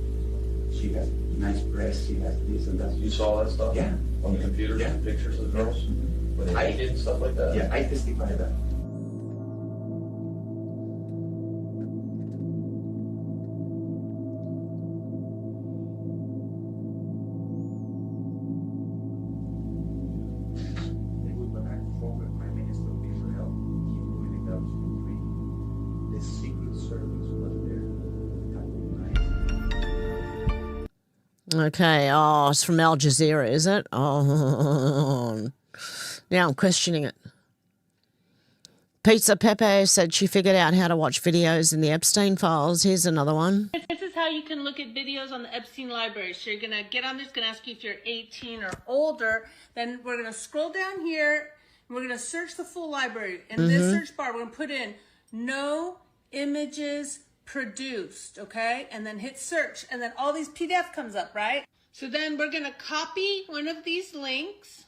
she has nice breasts, she has this and that. You saw that stuff? Yeah. On the computer? Yeah. Pictures of the girls? When they ate it and stuff like that? Yeah, I testify that. Okay, oh, it's from Al Jazeera, is it? Oh, now I'm questioning it. Pizza Pepe said she figured out how to watch videos in the Epstein Files. Here's another one. This is how you can look at videos on the Epstein library. So you're going to get on this, going to ask you if you're 18 or older. Then we're going to scroll down here, and we're going to search the full library. In this search bar, we're going to put in no images produced, okay? And then hit search, and then all these PDF comes up, right? So then we're gonna copy one of these links,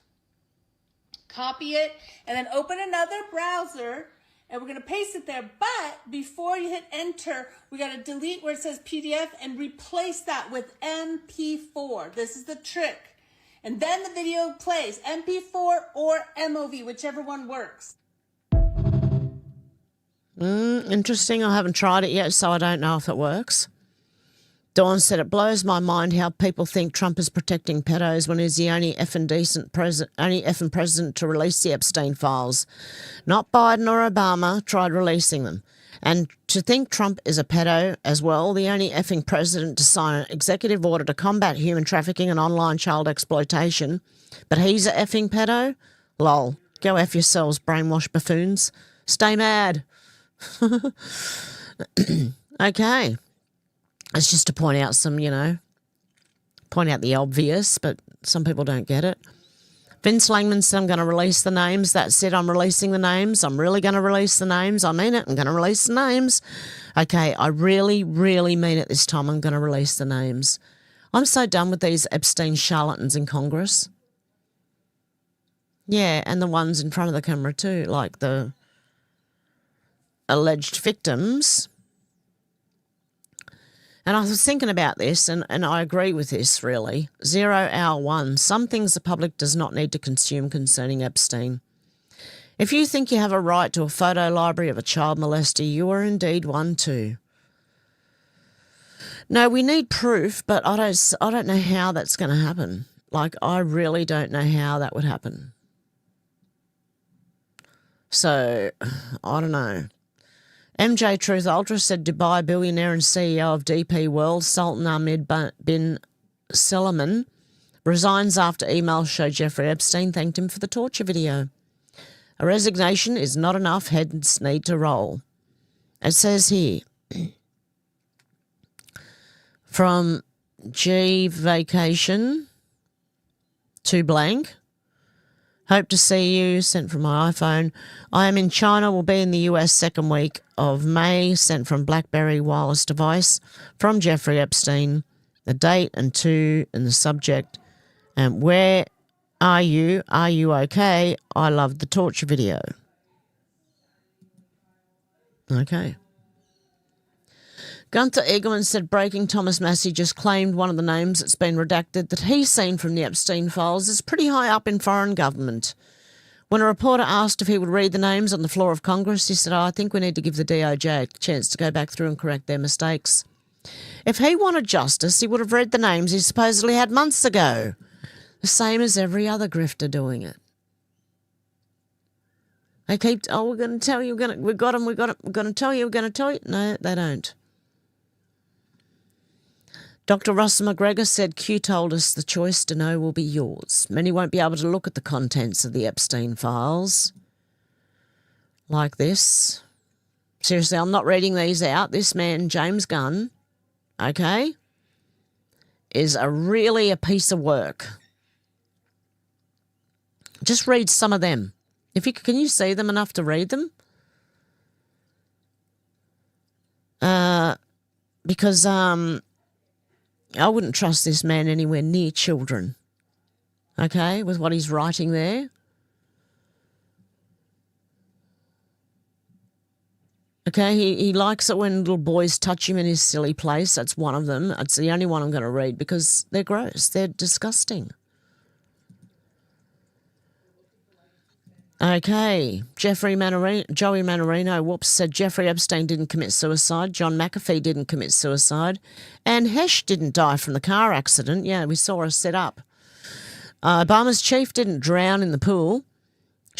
copy it, and then open another browser, and we're gonna paste it there. But before you hit enter, we gotta delete where it says PDF and replace that with MP4. This is the trick. And then the video plays, MP4 or MOV, whichever one works. Interesting. I haven't tried it yet, so I don't know if it works. Dawn said, it blows my mind how people think Trump is protecting pedos when he's the only effing president to release the Epstein files. Not Biden or Obama tried releasing them. And to think Trump is a pedo as well, the only effing president to sign an executive order to combat human trafficking and online child exploitation, but he's a effing pedo? Lol. Go F yourselves, brainwashed buffoons. Stay mad. Okay. It's just to point out point out the obvious, but some people don't get it. Vince Langman said, I'm going to release the names. That's it. I'm releasing the names. I'm really going to release the names. I mean it. I'm going to release the names. Okay. I really, really mean it this time. I'm going to release the names. I'm so done with these Epstein charlatans in Congress. Yeah. And the ones in front of the camera too, like the alleged victims. And I was thinking about this, and I agree with this, really. 0 Hour 1. Some things the public does not need to consume concerning Epstein. If you think you have a right to a photo library of a child molester, you are indeed one too. No, we need proof, but I don't know how that's going to happen. Like, I really don't know how that would happen. So, I don't know. MJ Truth Ultra said Dubai billionaire and CEO of DP World, Sultan Ahmed bin Salman, resigns after emails show Jeffrey Epstein thanked him for the torture video. A resignation is not enough, heads need to roll. It says here, from G Vacation to blank. Hope to see you. Sent from my iPhone. I am in China. Will be in the US second week of May. Sent from BlackBerry wireless device. From Jeffrey Epstein. The date and to and the subject. And where are you? Are you okay? I love the torture video. Okay. Gunther Egerman said Breaking Thomas Massey just claimed one of the names that's been redacted that he's seen from the Epstein files is pretty high up in foreign government. When a reporter asked if he would read the names on the floor of Congress, he said, I think we need to give the DOJ a chance to go back through and correct their mistakes. If he wanted justice, he would have read the names he supposedly had months ago. The same as every other grifter doing it. They keep, we're going to tell you, we're going to tell you. No, they don't. Dr. Russell McGregor said Q told us the choice to know will be yours. Many won't be able to look at the contents of the Epstein files like this. Seriously, I'm not reading these out. This man, James Gunn, okay, is really a piece of work. Just read some of them. Can you see them enough to read them? Because I wouldn't trust this man anywhere near children, okay, with what he's writing there. Okay, he likes it when little boys touch him in his silly place. That's one of them. It's the only one I'm going to read because they're gross. They're disgusting. Okay, Joey Manorino, said Jeffrey Epstein didn't commit suicide. John McAfee didn't commit suicide. And Hesh didn't die from the car accident. Yeah, we saw her set up. Obama's chief didn't drown in the pool.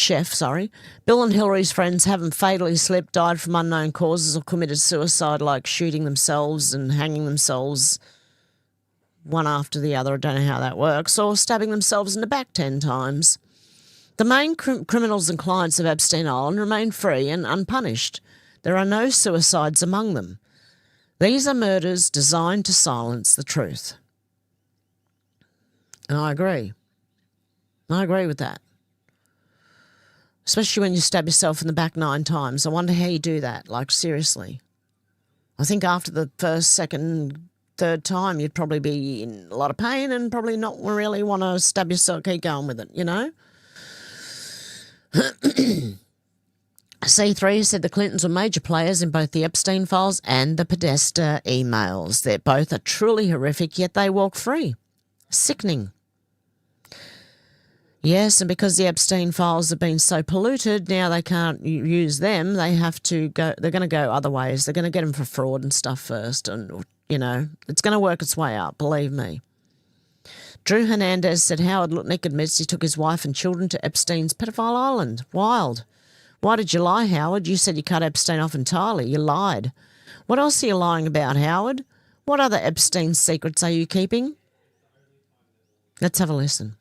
Bill and Hillary's friends haven't fatally slipped, died from unknown causes, or committed suicide like shooting themselves and hanging themselves one after the other. I don't know how that works. Or stabbing themselves in the back 10 times. The main criminals and clients of Epstein Island remain free and unpunished. There are no suicides among them. These are murders designed to silence the truth. And I agree. I agree with that. Especially when you stab yourself in the back 9 times. I wonder how you do that, like seriously. I think after the first, second, third time, you'd probably be in a lot of pain and probably not really want to stab yourself, keep going with it, you know? C3 said the Clintons were major players in both the Epstein Files and the Podesta emails. They're both are truly horrific, yet they walk free. Sickening. Yes, and because the Epstein Files have been so polluted, now they can't use them. They have to go, they're going to go other ways. They're going to get them for fraud and stuff first. And, you know, it's going to work its way up, believe me. Drew Hernandez said Howard Lutnick admits he took his wife and children to Epstein's pedophile island. Wild. Why did you lie, Howard? You said you cut Epstein off entirely. You lied. What else are you lying about, Howard? What other Epstein secrets are you keeping? Let's have a listen.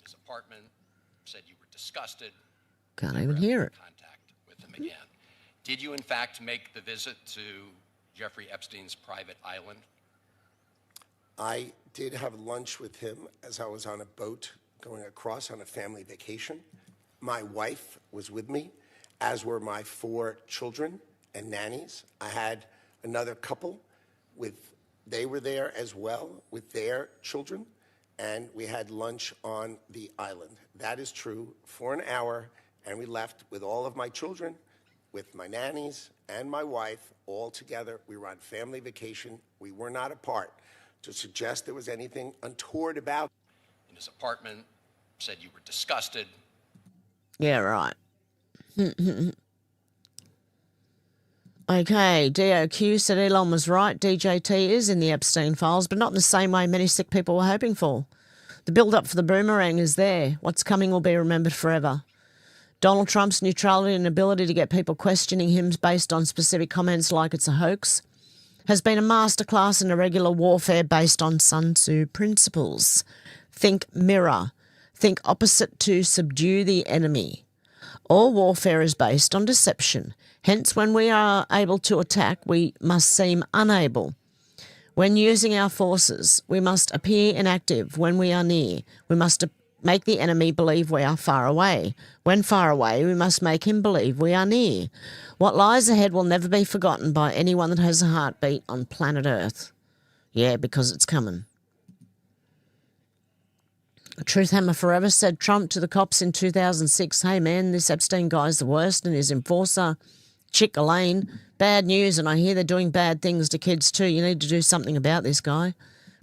His apartment, said you were disgusted. Can't even hear it. Contact with him again. Did you, in fact, make the visit to Jeffrey Epstein's private island? I did have lunch with him as I was on a boat going across on a family vacation. My wife was with me, as were my 4 children and nannies. I had another couple they were there as well with their children, and we had lunch on the island. That is true, for an hour, and we left with all of my children, with my nannies and my wife, all together. We were on family vacation. We were not apart. To suggest there was anything untoward about. In his apartment, said you were disgusted. Yeah, right. Okay, DOQ said Elon was right. DJT is in the Epstein Files, but not in the same way many sick people were hoping for. The build-up for the boomerang is there. What's coming will be remembered forever. Donald Trump's neutrality and ability to get people questioning him based on specific comments like it's a hoax has been a masterclass in irregular warfare based on Sun Tzu principles. Think mirror. Think opposite to subdue the enemy. All warfare is based on deception. Hence, when we are able to attack, we must seem unable. When using our forces, we must appear inactive. When we are near, we must make the enemy believe we are far away. When far away, we must make him believe we are near. What lies ahead will never be forgotten by anyone that has a heartbeat on planet Earth. Yeah, because it's coming. Truth Hammer Forever said Trump to the cops in 2006, hey man, this Epstein guy's the worst, and his enforcer, Chick Elaine, bad news, and I hear they're doing bad things to kids too. You need to do something about this guy.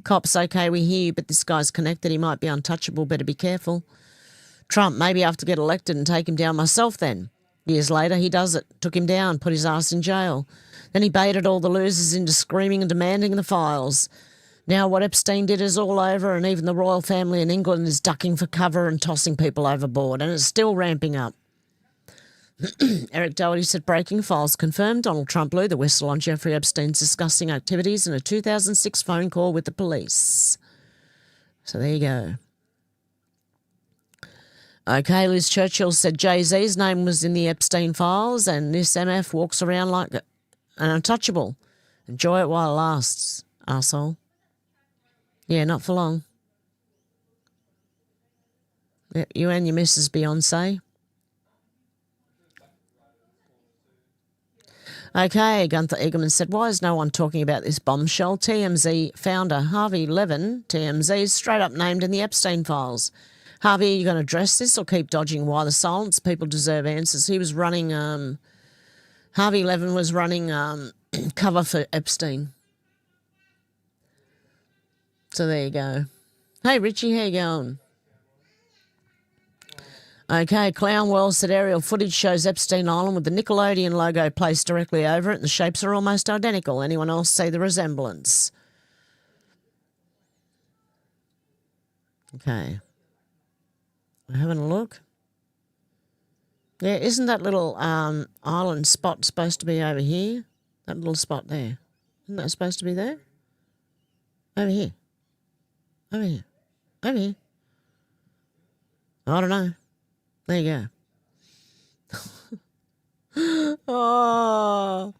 Cops, okay, we hear you, but this guy's connected. He might be untouchable. Better be careful. Trump, maybe I have to get elected and take him down myself then. Years later, he does it. Took him down, put his ass in jail. Then he baited all the losers into screaming and demanding the files. Now what Epstein did is all over, and even the royal family in England is ducking for cover and tossing people overboard, and it's still ramping up. Eric Doherty said breaking files confirmed Donald Trump blew the whistle on Jeffrey Epstein's disgusting activities in a 2006 phone call with the police. So there you go. Okay, Liz Churchill said Jay-Z's name was in the Epstein Files, and this MF walks around like an untouchable. Enjoy it while it lasts, arsehole. Yeah, not for long. Yeah, you and your missus Beyonce. Okay, Gunther Eagleman said, why is no one talking about this bombshell? TMZ founder Harvey Levin, TMZ, is straight up named in the Epstein Files. Harvey, are you going to address this or keep dodging? Why the silence? People deserve answers. He was running, Harvey Levin was running cover for Epstein. So there you go. Hey, Richie, how you going? Okay, Clown World said aerial footage shows Epstein Island with the Nickelodeon logo placed directly over it and the shapes are almost identical. Anyone else see the resemblance? Okay. We're having a look. Yeah, isn't that little island spot supposed to be over here? That little spot there. Isn't that supposed to be there? Over here. Over here. Over here. I don't know. There you go. Oh.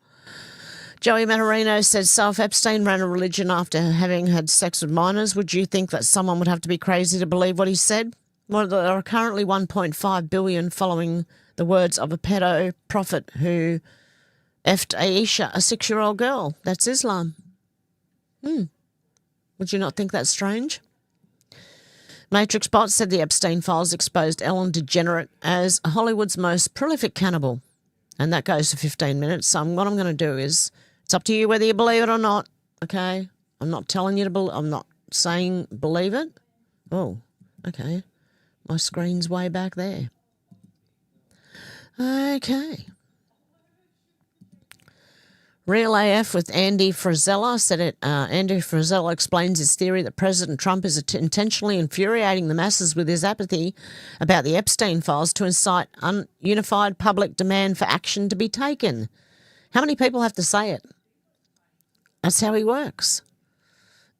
Joey Matarino says, so if Epstein ran a religion after having had sex with minors, would you think that someone would have to be crazy to believe what he said? Well, there are currently 1.5 billion following the words of a pedo prophet who effed Aisha, a 6-year-old girl. That's Islam. Would you not think that's strange? Matrix Bot said the Epstein Files exposed Ellen DeGeneres as Hollywood's most prolific cannibal. And that goes for 15 minutes. So what I'm going to do is, it's up to you whether you believe it or not, okay? I'm not telling you to believe, I'm not saying believe it. Oh, okay. My screen's way back there. Okay. Real AF with Andy Frizella said it. Andy Frizella explains his theory that President Trump is intentionally infuriating the masses with his apathy about the Epstein Files to incite unified public demand for action to be taken. How many people have to say it? That's how he works.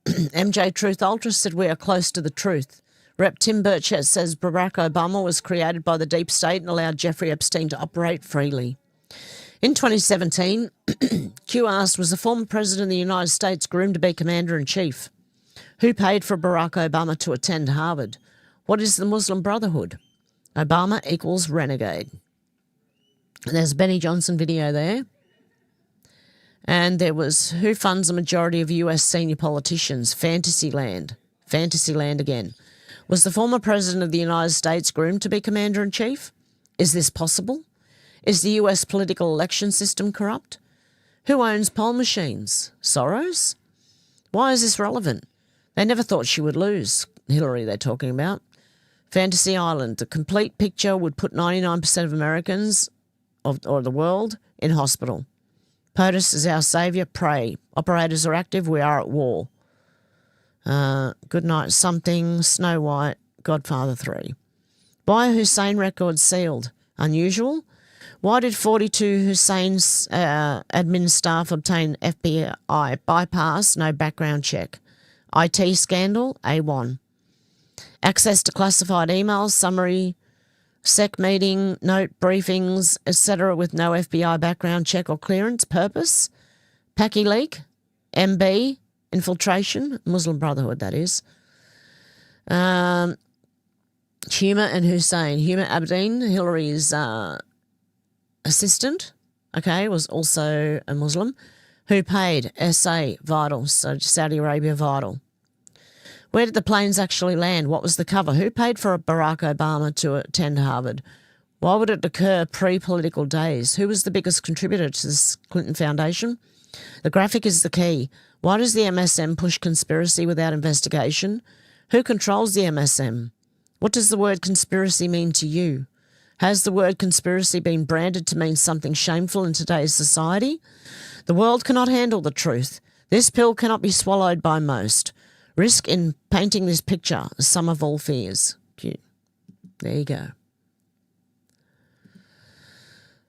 MJ Truth Ultra said we are close to the truth. Rep Tim Burchett says Barack Obama was created by the deep state and allowed Jeffrey Epstein to operate freely. In 2017, Q asked, was the former president of the United States groomed to be commander-in-chief? Who paid for Barack Obama to attend Harvard? What is the Muslim Brotherhood? Obama equals renegade. And there's a Benny Johnson video there. And there was, who funds the majority of US senior politicians? Fantasyland. Fantasyland again. Was the former president of the United States groomed to be commander-in-chief? Is this possible? Is the US political election system corrupt? Who owns poll machines? Soros? Why is this relevant? They never thought she would lose. Hillary, they're talking about. Fantasy Island. The complete picture would put 99% of Americans or the world in hospital. POTUS is our saviour. Pray. Operators are active. We are at war. Good night. Something. Snow White. Godfather 3. Why are Hussein records sealed? Unusual? Why did 42 Hussein's admin staff obtain FBI bypass, no background check? IT scandal, A1. Access to classified emails, summary, SEC meeting, note, briefings, etc. with no FBI background check or clearance, purpose, Packy leak, MB, infiltration, Muslim Brotherhood that is. Huma and Hussein. Huma Abedin, Hillary's assistant, okay, was also a Muslim, who paid SA Vital, so Saudi Arabia Vital. Where did the planes actually land? What was the cover? Who paid for Barack Obama to attend Harvard? Why would it occur pre-political days? Who was the biggest contributor to this Clinton Foundation? The graphic is the key. Why does the MSM push conspiracy without investigation? Who controls the MSM? What does the word conspiracy mean to you? Has the word conspiracy been branded to mean something shameful in today's society? The world cannot handle the truth. This pill cannot be swallowed by most. Risk in painting this picture, the sum of all fears. Cute. There you go.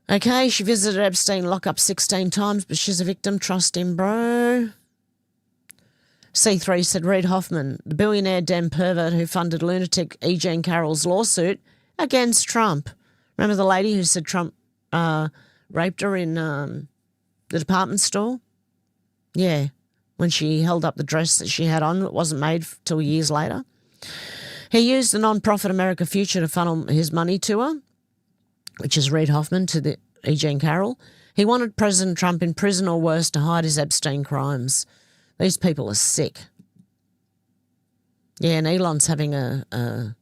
Okay, she visited Epstein lockup 16 times, but she's a victim. Trust him, bro. C3 said Reid Hoffman, the billionaire Dem pervert who funded lunatic E. Jean Carroll's lawsuit against Trump. Remember the lady who said Trump raped her in the department store? Yeah, when she held up the dress that she had on that wasn't made till years later. He used the non-profit America Future to funnel his money to her, which is Reid Hoffman, to the E. Jean Carroll. He wanted President Trump in prison or worse to hide his Epstein crimes. These people are sick. Yeah, and Elon's having a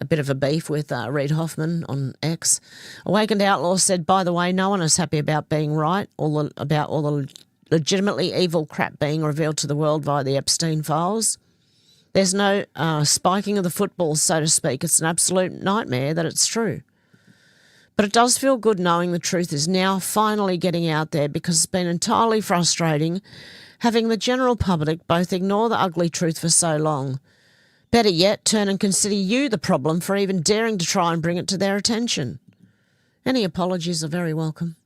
bit of a beef with Reid Hoffman on X. Awakened Outlaw said, by the way, no one is happy about being right, about all the legitimately evil crap being revealed to the world via the Epstein Files. There's no spiking of the football, so to speak. It's an absolute nightmare that it's true. But it does feel good knowing the truth is now finally getting out there, because it's been entirely frustrating having the general public both ignore the ugly truth for so long. Better yet, turn and consider you the problem for even daring to try and bring it to their attention. Any apologies are very welcome.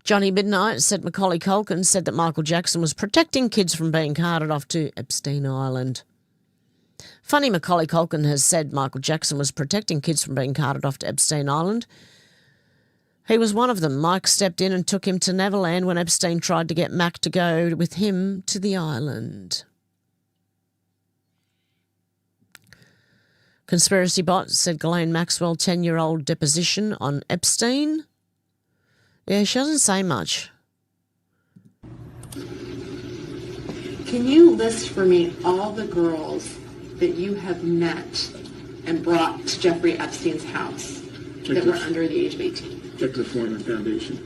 Johnny Midnight said Macaulay Culkin said that Michael Jackson was protecting kids from being carted off to Epstein Island. Funny, Macaulay Culkin has said Michael Jackson was protecting kids from being carted off to Epstein Island. He was one of them. Mike stepped in and took him to Neverland when Epstein tried to get Mac to go with him to the island. Conspiracy Bot said Ghislaine Maxwell 10-year-old deposition on Epstein. Yeah, she doesn't say much. Can you list for me all the girls that you have met and brought to Jeffrey Epstein's house that were under the age of 18? Check the form and foundation.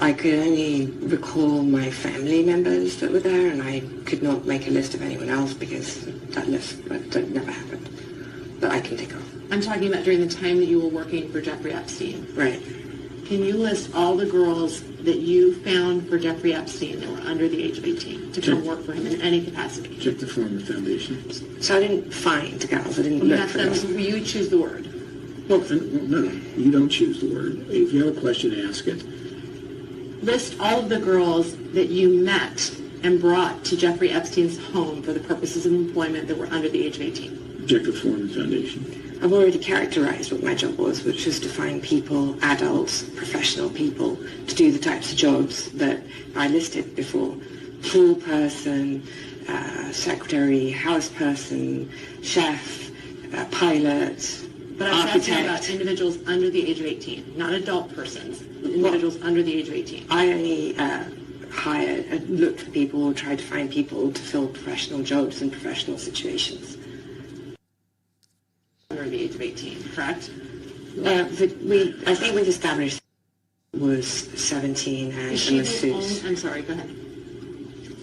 I could only recall my family members that were there, and I could not make a list of anyone else because that list never happened. But I can take off. I'm talking about during the time that you were working for Jeffrey Epstein. Right. Can you list all the girls that you found for Jeffrey Epstein that were under the age of 18 to come work for him in any capacity? Check the form and foundation. So I didn't find the girls. I didn't look for them. You choose the word. Well, no, you don't choose the word. If you have a question, ask it. List all of the girls that you met and brought to Jeffrey Epstein's home for the purposes of employment that were under the age of 18. Check the form and foundation. I've already characterized what my job was, which was to find people, adults, professional people, to do the types of jobs that I listed before. Pool person, secretary, house person, chef, pilot, But I'm architect. talking about individuals under the age of 18, not adult persons, individuals under the age of 18. I only hired, looked for people, or tried to find people to fill professional jobs in professional situations. Under the age of 18, correct? I think we've established was 17 and Is she a masseuse. I'm sorry, go ahead.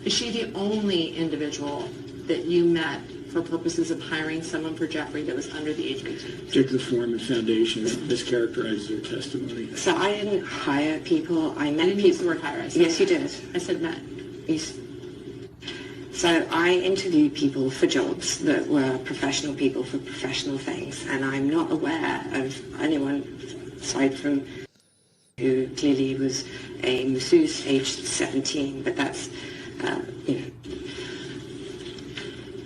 Is she the only individual that you met for purposes of hiring someone for Jeffrey that was under the age of 18? Check the form and foundation. This characterizes their testimony. So I didn't hire people. I met I didn't people. use the word hire. I said Yes, you met. did. I said met. Yes. So I interviewed people for jobs that were professional people for professional things, and I'm not aware of anyone aside from who clearly was a masseuse aged 17, but that's,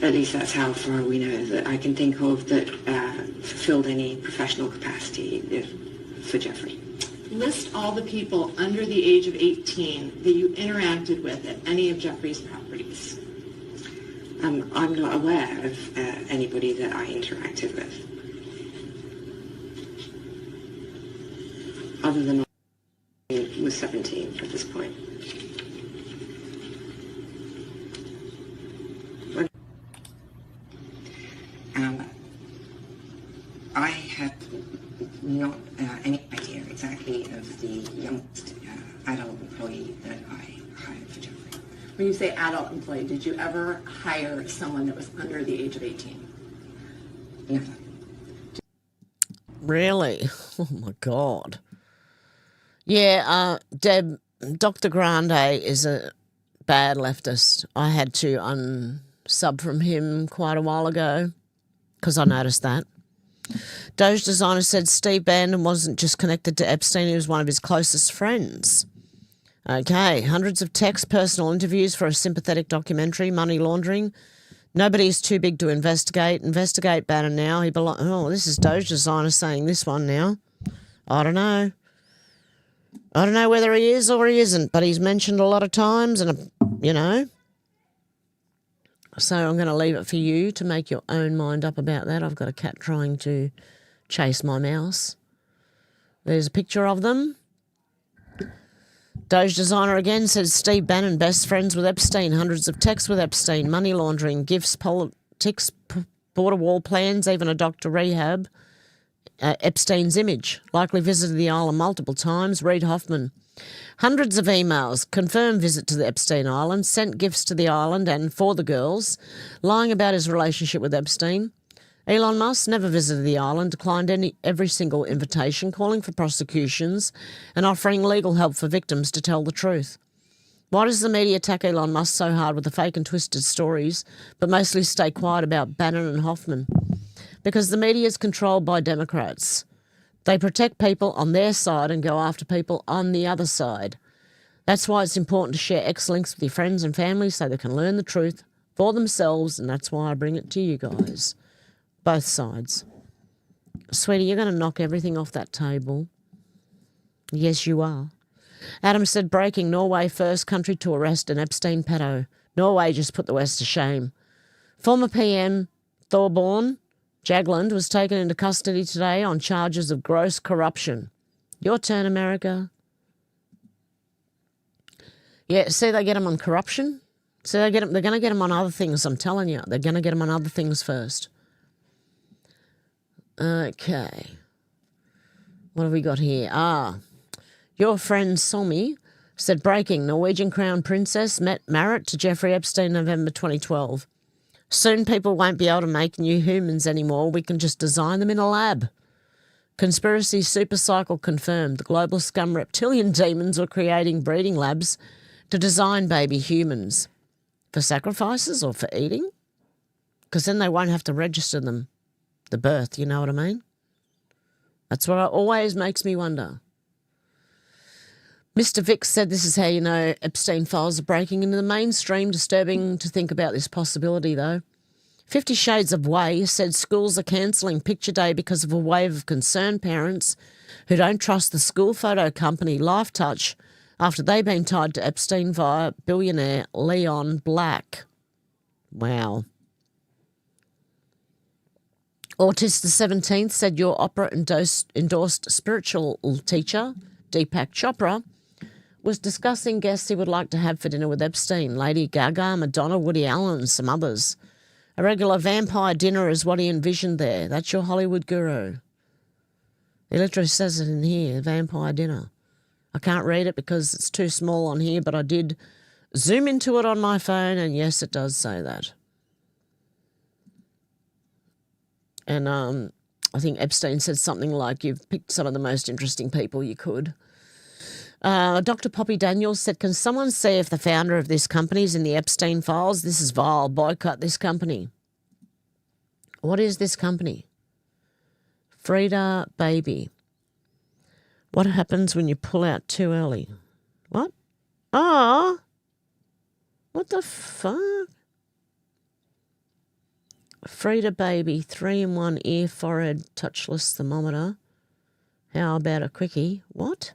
at least that's how far we know that I can think of that fulfilled any professional capacity for Jeffrey. List all the people under the age of 18 that you interacted with at any of Jeffrey's properties. I'm not aware of anybody that I interacted with, other than I was 17 at this point. I have not any idea exactly of the youngest adult employee that I hired for Jeffrey. When you say adult employee, did you ever hire someone that was under the age of 18? No. Really? Oh, my God. Yeah, Deb, Dr. Grande is a bad leftist. I had to unsub from him quite a while ago because I noticed that. Doge Designer said Steve Bannon wasn't just connected to Epstein, he was one of his closest friends. Okay, hundreds of texts, personal interviews for a sympathetic documentary, money laundering. Nobody's too big to investigate. Investigate Bannon now. This is Doge Designer saying this one now. I don't know. I don't know whether he is or he isn't, but he's mentioned a lot of times and, So I'm going to leave it for you to make your own mind up about that. I've got a cat trying to chase my mouse. There's a picture of them. Doge designer again says Steve Bannon best friends with Epstein, hundreds of texts with Epstein, money laundering, gifts, politics, border wall plans, even a doctor rehab. Epstein's image, likely visited the island multiple times. Reid Hoffman. Hundreds of emails, confirmed visit to the Epstein Island, sent gifts to the island and for the girls, lying about his relationship with Epstein. Elon Musk never visited the island, declined every single invitation, calling for prosecutions and offering legal help for victims to tell the truth. Why does the media attack Elon Musk so hard with the fake and twisted stories, but mostly stay quiet about Bannon and Hoffman? Because the media is controlled by Democrats. They protect people on their side and go after people on the other side. That's why it's important to share X links with your friends and family so they can learn the truth for themselves, and that's why I bring it to you guys. Both sides. Sweetie, you're going to knock everything off that table. Yes, you are. Adam said, breaking, Norway first country to arrest an Epstein pedo. Norway just put the West to shame. Former PM Thorbjørn Jagland was taken into custody today on charges of gross corruption. Your turn, America. Yeah, see, they get him on corruption. See, they're going to get him on other things, I'm telling you. They're going to get him on other things first. Okay. What have we got here? Your friend Somi said, breaking, Norwegian Crown Princess met married to Jeffrey Epstein November 2012. Soon people won't be able to make new humans anymore. We can just design them in a lab. Conspiracy supercycle confirmed. The global scum reptilian demons were creating breeding labs to design baby humans. For sacrifices or for eating? Because then they won't have to register them. The birth, you know what I mean? That's what always makes me wonder. Mr. Vick said this is how you know Epstein Files are breaking into the mainstream. Disturbing to think about this possibility, though. 50 Shades of Way said schools are cancelling Picture Day because of a wave of concerned parents who don't trust the school photo company Lifetouch after they've been tied to Epstein via billionaire Leon Black. Wow. Autist the 17th said your opera endorsed spiritual teacher, Deepak Chopra, was discussing guests he would like to have for dinner with Epstein, Lady Gaga, Madonna, Woody Allen, and some others. A regular vampire dinner is what he envisioned there. That's your Hollywood guru. He literally says it in here, vampire dinner. I can't read it because it's too small on here, but I did zoom into it on my phone, and yes, it does say that. And I think Epstein said something like, you've picked some of the most interesting people you could. Dr. Poppy Daniels said, can someone see if the founder of this company is in the Epstein Files? This is vile. Boycott this company. What is this company? Frida Baby. What happens when you pull out too early? What? Oh. What the fuck? Frida Baby, 3-in-1 ear, forehead, touchless thermometer. How about a quickie? What?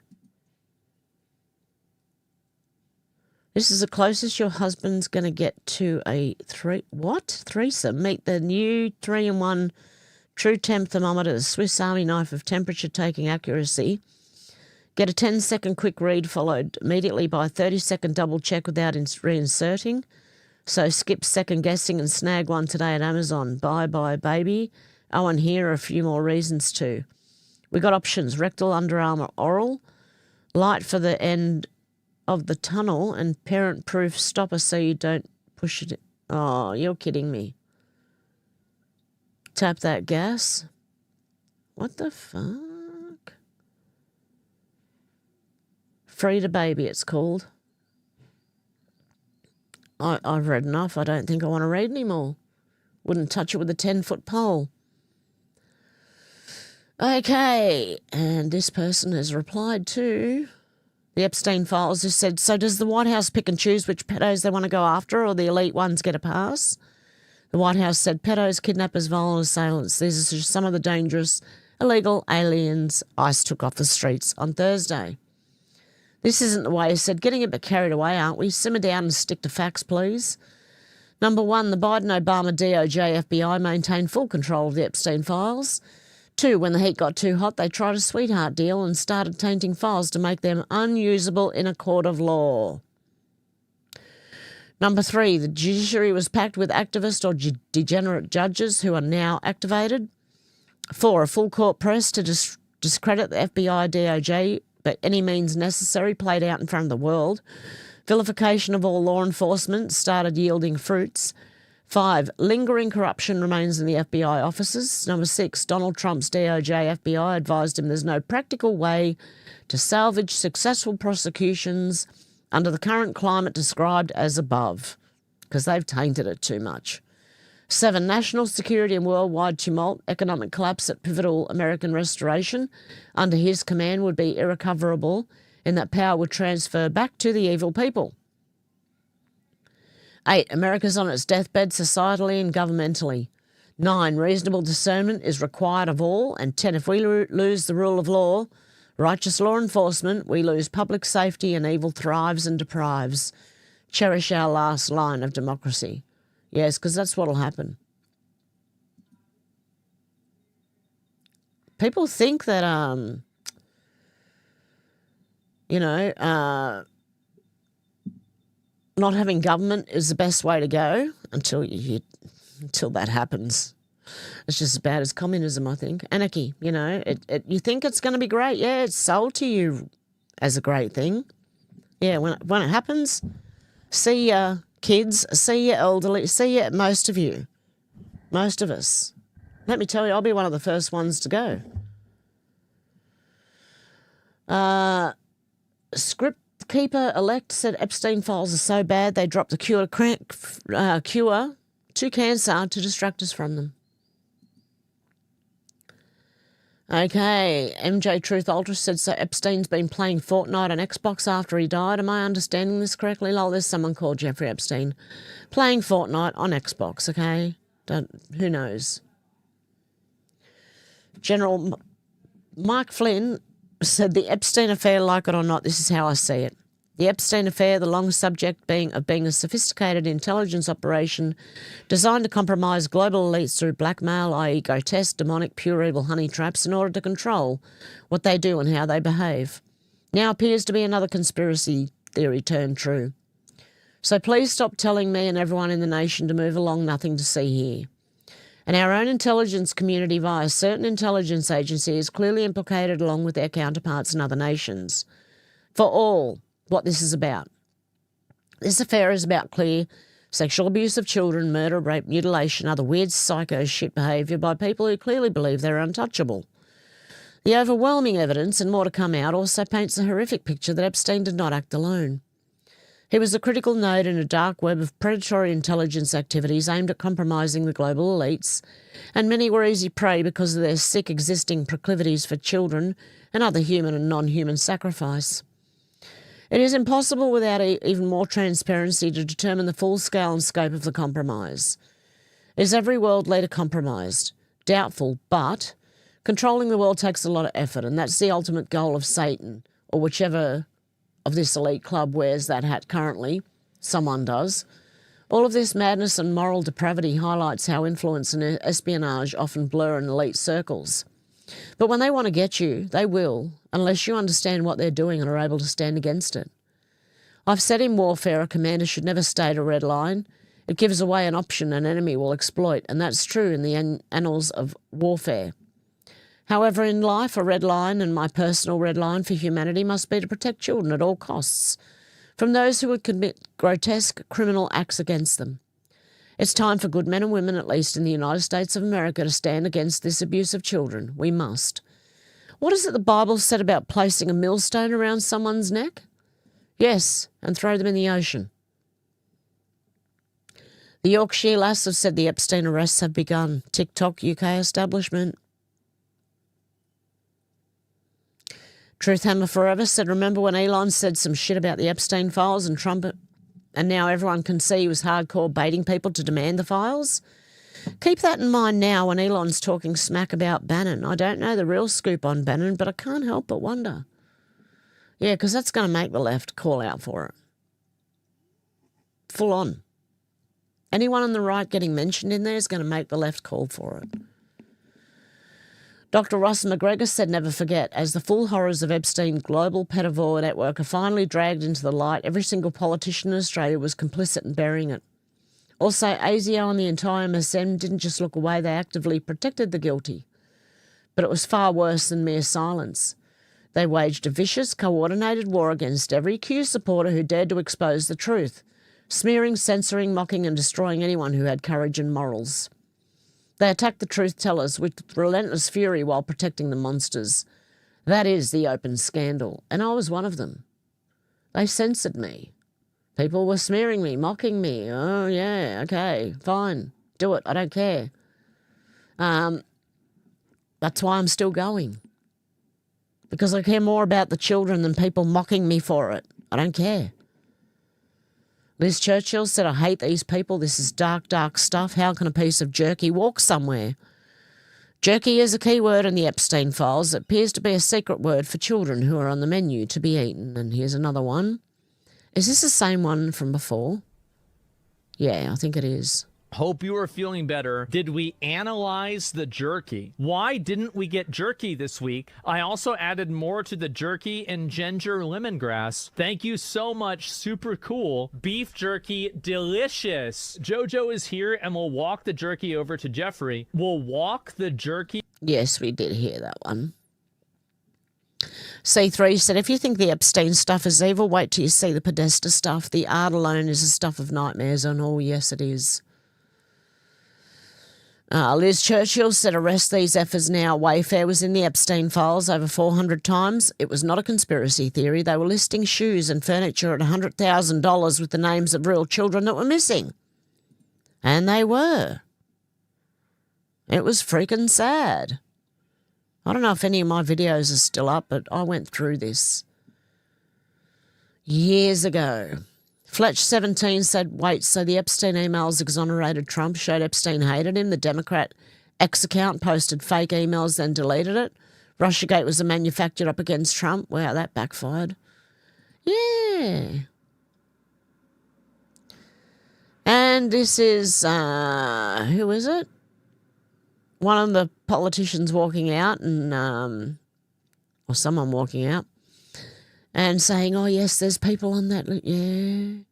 This is the closest your husband's going to get to a threesome. Meet the new 3-in-1 True Temp thermometer, Swiss Army knife of temperature-taking accuracy. Get a 10-second quick read followed immediately by a 30-second double check without reinserting. So skip second guessing and snag one today at Amazon. Bye, baby. Oh, and here are a few more reasons too. We got options: rectal, underarm, or oral. Light for the end of the tunnel and parent-proof stopper so you don't push it. Oh, you're kidding me. Tap that gas. What the fuck? Frida Baby, it's called. I've read enough. I don't think I want to read anymore. Wouldn't touch it with a 10-foot pole. Okay, and this person has replied to the Epstein Files, who said, so does the White House pick and choose which pedos they want to go after, or the elite ones get a pass? The White House said pedos, kidnappers, violent assailants. These are just some of the dangerous, illegal aliens ICE took off the streets on Thursday. This isn't the way, he said. Getting a bit carried away, aren't we? Simmer down and stick to facts, please. Number one, the Biden-Obama DOJ FBI maintain full control of the Epstein Files. 2, when the heat got too hot, they tried a sweetheart deal and started tainting files to make them unusable in a court of law. Number 3, the judiciary was packed with activist or degenerate judges who are now activated. 4, a full court press to discredit the FBI, DOJ by any means necessary played out in front of the world. Vilification of all law enforcement started yielding fruits. 5, lingering corruption remains in the FBI offices. Number 6, Donald Trump's DOJ FBI advised him there's no practical way to salvage successful prosecutions under the current climate described as above, because they've tainted it too much. 7, national security and worldwide tumult, economic collapse at pivotal American restoration under his command would be irrecoverable, in that power would transfer back to the evil people. 8, America's on its deathbed societally and governmentally. 9, reasonable discernment is required of all. And 10, if we lose the rule of law, righteous law enforcement, we lose public safety and evil thrives and deprives. Cherish our last line of democracy. Yes, because that's what will happen. People think that, not having government is the best way to go until that happens. It's just as bad as communism, I think. Anarchy, you think it's going to be great. Yeah, it's sold to you as a great thing. Yeah, when it happens, see ya kids, see ya elderly, see ya most of you, most of us. Let me tell you, I'll be one of the first ones to go. Script Keeper-elect said Epstein Files are so bad they dropped the cure to cancer to distract us from them. Okay, MJ Truth Ultra said, so Epstein's been playing Fortnite on Xbox after he died. Am I understanding this correctly? Lol, there's someone called Jeffrey Epstein playing Fortnite on Xbox, okay? Who knows? General Mike Flynn said the Epstein affair, like it or not, this is how I see it. The Epstein affair, the long subject being a sophisticated intelligence operation designed to compromise global elites through blackmail, i.e. grotesque, demonic, pure evil honey traps in order to control what they do and how they behave, now appears to be another conspiracy theory turned true. So please stop telling me and everyone in the nation to move along, nothing to see here. And our own intelligence community via certain intelligence agencies is clearly implicated along with their counterparts in other nations. For all what this is about. This affair is about clear sexual abuse of children, murder, rape, mutilation, other weird psycho shit behaviour by people who clearly believe they're untouchable. The overwhelming evidence, and more to come out, also paints a horrific picture that Epstein did not act alone. He was a critical node in a dark web of predatory intelligence activities aimed at compromising the global elites, and many were easy prey because of their sick existing proclivities for children and other human and non-human sacrifice. It is impossible without even more transparency to determine the full scale and scope of the compromise. Is every world leader compromised? Doubtful, but controlling the world takes a lot of effort, and that's the ultimate goal of Satan, or whichever of this elite club wears that hat currently. Someone does. All of this madness and moral depravity highlights how influence and espionage often blur in elite circles. But when they want to get you, they will, unless you understand what they're doing and are able to stand against it. I've said in warfare a commander should never state a red line. It gives away an option an enemy will exploit, and that's true in the annals of warfare. However, in life, a red line, and my personal red line for humanity, must be to protect children at all costs from those who would commit grotesque criminal acts against them. It's time for good men and women, at least in the United States of America, to stand against this abuse of children. We must. What is it the Bible said about placing a millstone around someone's neck? Yes, and throw them in the ocean. The Yorkshire Lass have said the Epstein arrests have begun. TikTok UK establishment. Truth Hammer Forever said, remember when Elon said some shit about the Epstein Files and Trump, and now everyone can see he was hardcore baiting people to demand the files? Keep that in mind now when Elon's talking smack about Bannon. I don't know the real scoop on Bannon, but I can't help but wonder. Yeah, because that's going to make the left call out for it. Full on. Anyone on the right getting mentioned in there is going to make the left call for it. Dr. Ross McGregor said never forget, as the full horrors of Epstein's global pedivore network are finally dragged into the light, every single politician in Australia was complicit in burying it. Also, ASIO and the entire MSM didn't just look away, they actively protected the guilty. But it was far worse than mere silence. They waged a vicious, coordinated war against every Q supporter who dared to expose the truth, smearing, censoring, mocking and destroying anyone who had courage and morals. They attacked the truth-tellers with relentless fury while protecting the monsters. That is the open scandal, and I was one of them. They censored me. People were smearing me, mocking me. Oh, yeah, okay, fine, do it, I don't care. That's why I'm still going. Because I care more about the children than people mocking me for it. I don't care. Liz Churchill said, I hate these people. This is dark, dark stuff. How can a piece of jerky walk somewhere? Jerky is a key word in the Epstein Files. It appears to be a secret word for children who are on the menu to be eaten. And here's another one. Is this the same one from before? Yeah, I think it is. Hope you are feeling better. Did we analyze the jerky? Why didn't we get jerky this week? I also added more to the jerky and ginger lemongrass. Thank you so much. Super cool. Beef jerky, delicious. Jojo is here and we'll walk the jerky over to Jeffrey. We'll walk the jerky. Yes, we did hear that one. C3 said, if you think the Epstein stuff is evil, wait till you see the Podesta stuff. The art alone is the stuff of nightmares, and oh, yes, it is. Liz Churchill said, arrest these effers now. Wayfair was in the Epstein Files over 400 times. It was not a conspiracy theory. They were listing shoes and furniture at $100,000 with the names of real children that were missing. And they were. It was freaking sad. I don't know if any of my videos are still up, but I went through this years ago. Fletch17 said, wait, so the Epstein emails exonerated Trump, showed Epstein hated him. The Democrat X account posted fake emails, then deleted it. Russiagate was a manufactured up against Trump. Wow, that backfired. Yeah. And this is, who is it? One of the politicians walking out and, or someone walking out. And saying, oh, yes, there's people on that. Yeah.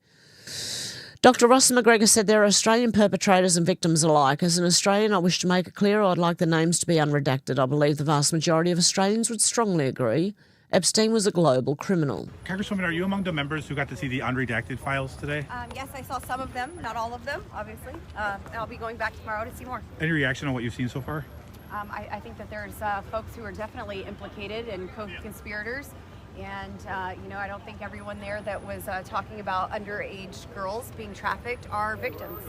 Dr. Ross McGregor said there are Australian perpetrators and victims alike. As an Australian, I wish to make it clear I'd like the names to be unredacted. I believe the vast majority of Australians would strongly agree Epstein was a global criminal. Congresswoman, are you among the members who got to see the unredacted files today? Yes, I saw some of them, not all of them, obviously. I'll be going back tomorrow to see more. Any reaction on what you've seen so far? I think that there's folks who are definitely implicated and co-conspirators. And, I don't think everyone there that was talking about underage girls being trafficked are victims.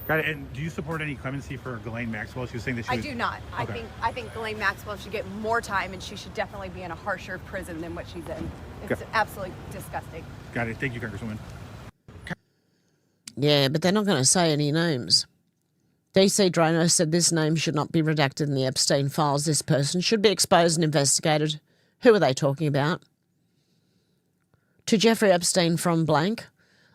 Got it. And do you support any clemency for Ghislaine Maxwell? She was saying that she was... I do not. Okay. I think Ghislaine Maxwell should get more time, and she should definitely be in a harsher prison than what she's in. It's absolutely disgusting. Got it. Thank you, Congresswoman. Yeah, but they're not going to say any names. DC Drono said this name should not be redacted in the Epstein Files. This person should be exposed and investigated. Who are they talking about? To Jeffrey Epstein from blank,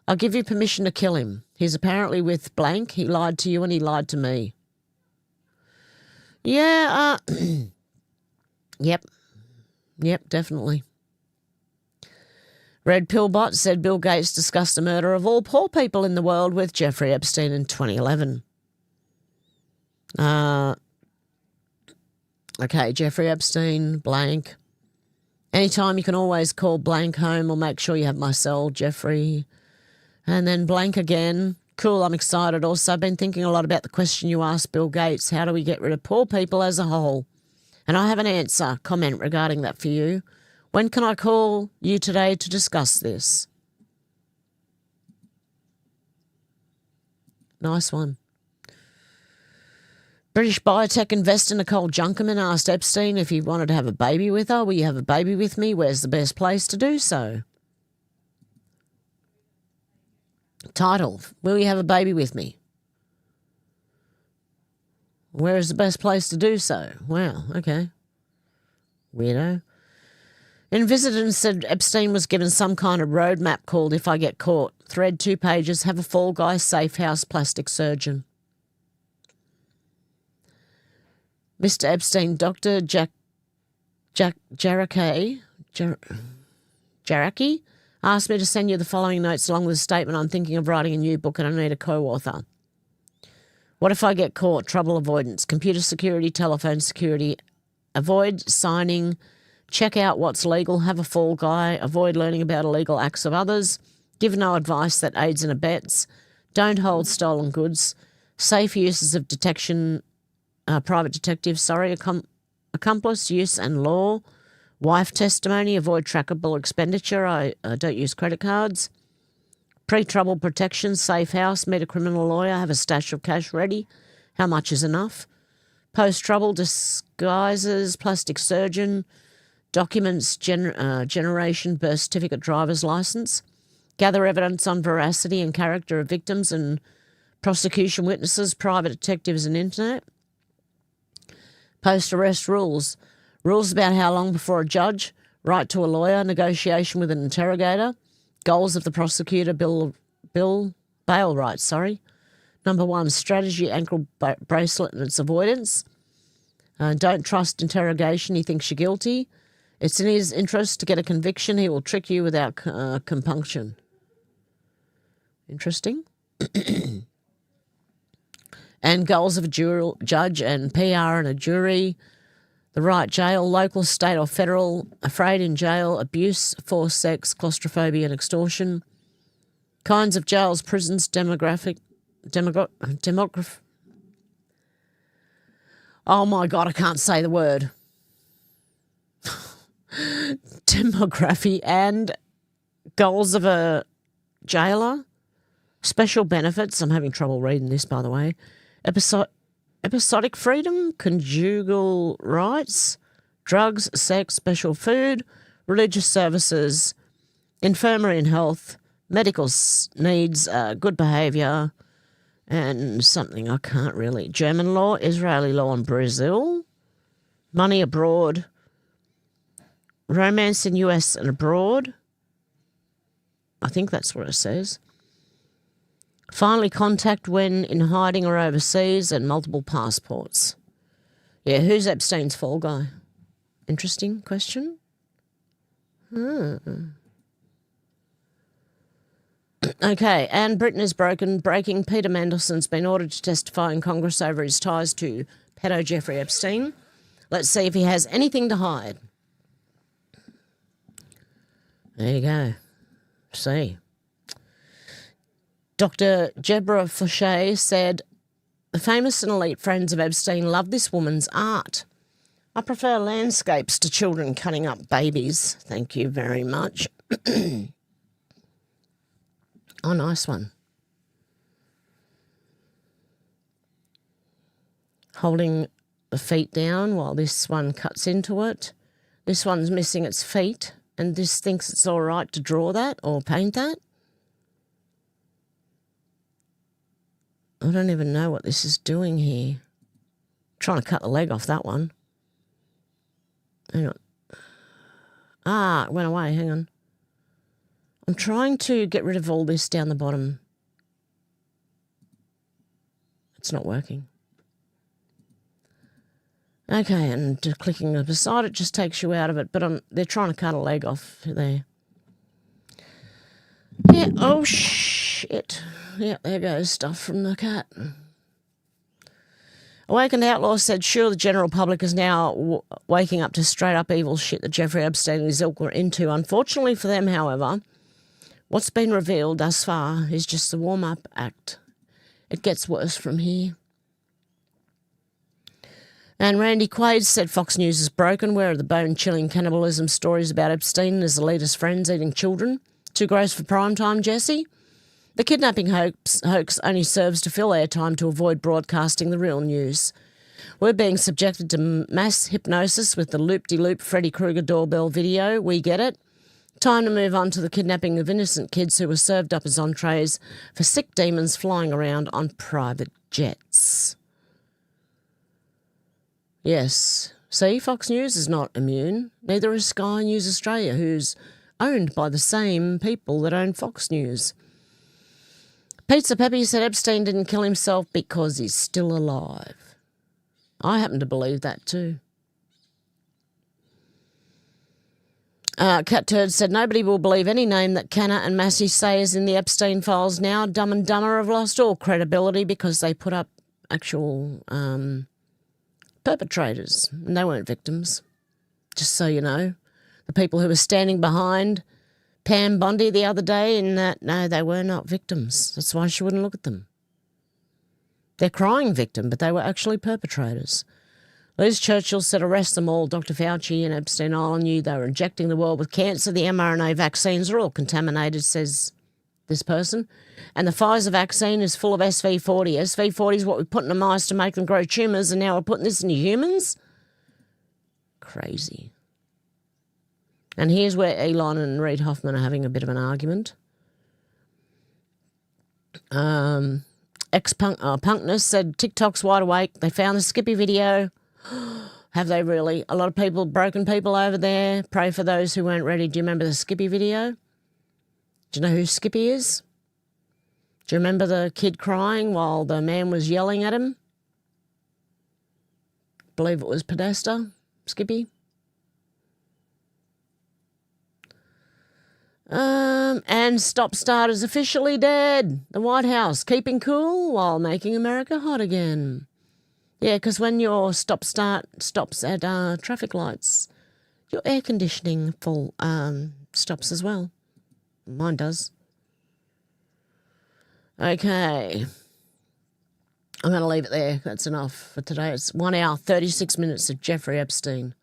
I'll give you permission to kill him. He's apparently with blank. He lied to you and he lied to me. Yeah, Yep, definitely. Red Pillbot said Bill Gates discussed the murder of all poor people in the world with Jeffrey Epstein in 2011. Okay, Jeffrey Epstein, blank. Anytime you can always call blank home or make sure you have my cell, Jeffrey. And then blank again. Cool, I'm excited. Also, I've been thinking a lot about the question you asked Bill Gates. How do we get rid of poor people as a whole? And I have an answer, comment regarding that for you. When can I call you today to discuss this? Nice one. British biotech investor Nicole Junkerman asked Epstein if he wanted to have a baby with her. Will you have a baby with me? Where's the best place to do so? Title, will you have a baby with me? Where is the best place to do so? Wow, okay. Weirdo. Invisited said Epstein was given some kind of roadmap called If I Get Caught. Thread 2 pages, have a Fall Guy safe house plastic surgeon. Mr. Epstein, Dr. Jaraki asked me to send you the following notes along with a statement. I'm thinking of writing a new book and I need a co-author. What if I get caught? Trouble avoidance, computer security, telephone security, avoid signing, check out what's legal, have a fall guy, avoid learning about illegal acts of others, give no advice that aids and abets, don't hold stolen goods, safe uses of detection, private detectives, accomplice use and law, wife testimony, avoid trackable expenditure, I don't use credit cards, pre-trouble protection, safe house, meet a criminal lawyer, have a stash of cash ready, how much is enough, post-trouble disguises, plastic surgeon, documents generation, birth certificate, driver's license, gather evidence on veracity and character of victims and prosecution witnesses, private detectives and internet, post-arrest rules about how long before a judge, right to a lawyer, negotiation with an interrogator, goals of the prosecutor, bail rights, Number 1, strategy, ankle bracelet and its avoidance. Don't trust interrogation, he thinks you're guilty. It's in his interest to get a conviction. He will trick you without compunction. Interesting. And goals of a judge and PR and a jury. The right jail, local, state or federal, afraid in jail, abuse, forced sex, claustrophobia and extortion. Kinds of jails, prisons, demographic. Oh my God, I can't say the word. Demography and goals of a jailer. Special benefits. I'm having trouble reading this, by the way. Episodic freedom, conjugal rights, drugs, sex, special food, religious services, infirmary and health, medical needs, good behaviour, and something I can't really. German law, Israeli law in Brazil, money abroad, romance in US and abroad. I think that's what it says. Finally, contact when in hiding or overseas and multiple passports. Yeah, who's Epstein's fall guy? Interesting question. Okay, and Britain is breaking. Peter Mandelson's been ordered to testify in Congress over his ties to pedo Jeffrey Epstein. Let's see if he has anything to hide. There you go. See. Dr. Deborah Fouché said, the famous and elite friends of Epstein love this woman's art. I prefer landscapes to children cutting up babies. Thank you very much. Oh, nice one. Holding the feet down while this one cuts into it. This one's missing its feet, and this thinks it's all right to draw that or paint that. I don't even know what this is doing here. Trying to cut the leg off that one. Hang on. Ah, it went away. Hang on. I'm trying to get rid of all this down the bottom. It's not working. Okay, and clicking beside it just takes you out of it, but they're trying to cut a leg off there. Yeah, oh shit. Yeah, there goes stuff from the cat. Awakened Outlaw said, sure, the general public is now waking up to straight-up evil shit that Jeffrey Epstein and his ilk were into. Unfortunately for them, however, what's been revealed thus far is just the warm-up act. It gets worse from here. And Randy Quaid said Fox News is broken. Where are the bone-chilling cannibalism stories about Epstein and his elitist friends eating children? Too gross for primetime, Jesse? The kidnapping hoax only serves to fill airtime to avoid broadcasting the real news. We're being subjected to mass hypnosis with the loop-de-loop Freddy Krueger doorbell video. We get it. Time to move on to the kidnapping of innocent kids who were served up as entrees for sick demons flying around on private jets. Yes. See, Fox News is not immune. Neither is Sky News Australia, who's owned by the same people that own Fox News. Pizza Peppy said Epstein didn't kill himself because he's still alive. I happen to believe that too. Cat Turd said, nobody will believe any name that Canna and Massey say is in the Epstein Files now. Dumb and Dumber have lost all credibility because they put up actual perpetrators. And they weren't victims, just so you know. The people who were standing behind Pam Bondi the other day in that, no, they were not victims. That's why she wouldn't look at them. They're crying victim, but they were actually perpetrators. Liz Churchill said, arrest them all. Dr. Fauci and Epstein Island knew they were injecting the world with cancer. The mRNA vaccines are all contaminated, says this person. And the Pfizer vaccine is full of SV40. SV40 is what we put in the mice to make them grow tumours, and now we're putting this into humans? Crazy. And here's where Elon and Reid Hoffman are having a bit of an argument. Punkness said, TikTok's wide awake. They found the Skippy video. Have they really? A lot of people, broken people over there. Pray for those who weren't ready. Do you remember the Skippy video? Do you know who Skippy is? Do you remember the kid crying while the man was yelling at him? Believe it was Podesta, Skippy. And Stop Start is officially dead. The White House keeping cool while making America hot again. Yeah, because when your Stop Start stops at traffic lights, your air conditioning stops as well. Mine does. Okay. I'm going to leave it there. That's enough for today. It's 1 hour, 36 minutes of Jeffrey Epstein.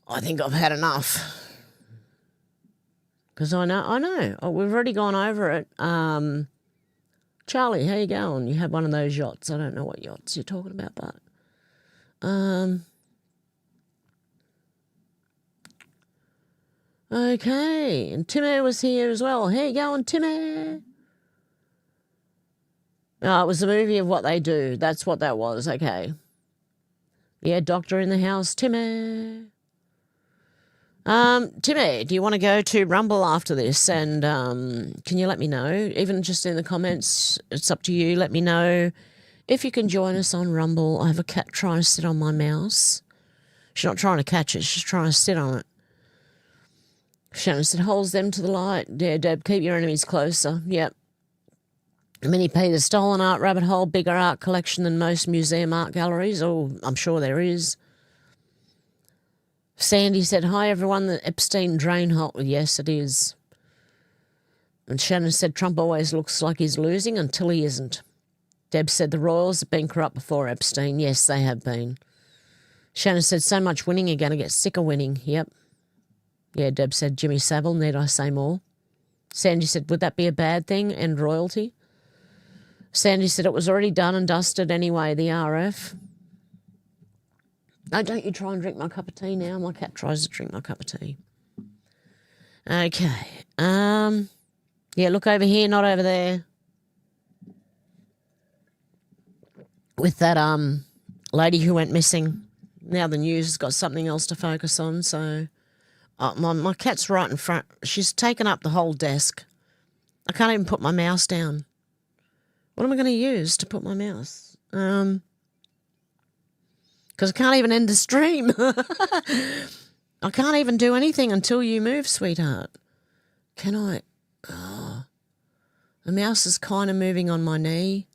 I think I've had enough. Because I know. Oh, we've already gone over it. Charlie, how you going? You had one of those yachts. I don't know what yachts you're talking about, but... Okay, and Timmy was here as well. How you going, Timmy? Oh, it was a movie of what they do. That's what that was, okay. Yeah, doctor in the house, Timmy. Timmy, do you want to go to Rumble after this? And can you let me know? Even just in the comments, it's up to you. Let me know if you can join us on Rumble. I have a cat trying to sit on my mouse. She's not trying to catch it. She's trying to sit on it. Shannon said, holds them to the light. Yeah, Deb, keep your enemies closer. Yep. Minnie P, the stolen art rabbit hole, bigger art collection than most museum art galleries. Oh, I'm sure there is. Sandy said, hi, everyone, the Epstein drain hole. Yes, it is. And Shannon said, Trump always looks like he's losing until he isn't. Deb said, the royals have been corrupt before Epstein. Yes, they have been. Shannon said, so much winning, you're going to get sick of winning. Yep. Yeah, Deb said, Jimmy Savile, need I say more? Sandy said, would that be a bad thing, and royalty? Sandy said, it was already done and dusted anyway, the RF. No, don't you try and drink my cup of tea now. My cat tries to drink my cup of tea. Okay. Yeah, look over here, not over there. With that lady who went missing. Now the news has got something else to focus on, so... my cat's right in front. She's taken up the whole desk. I can't even put my mouse down. What am I going to use to put my mouse? Because I can't even end the stream. I can't even do anything until you move, sweetheart. Can I? Oh, the mouse is kind of moving on my knee.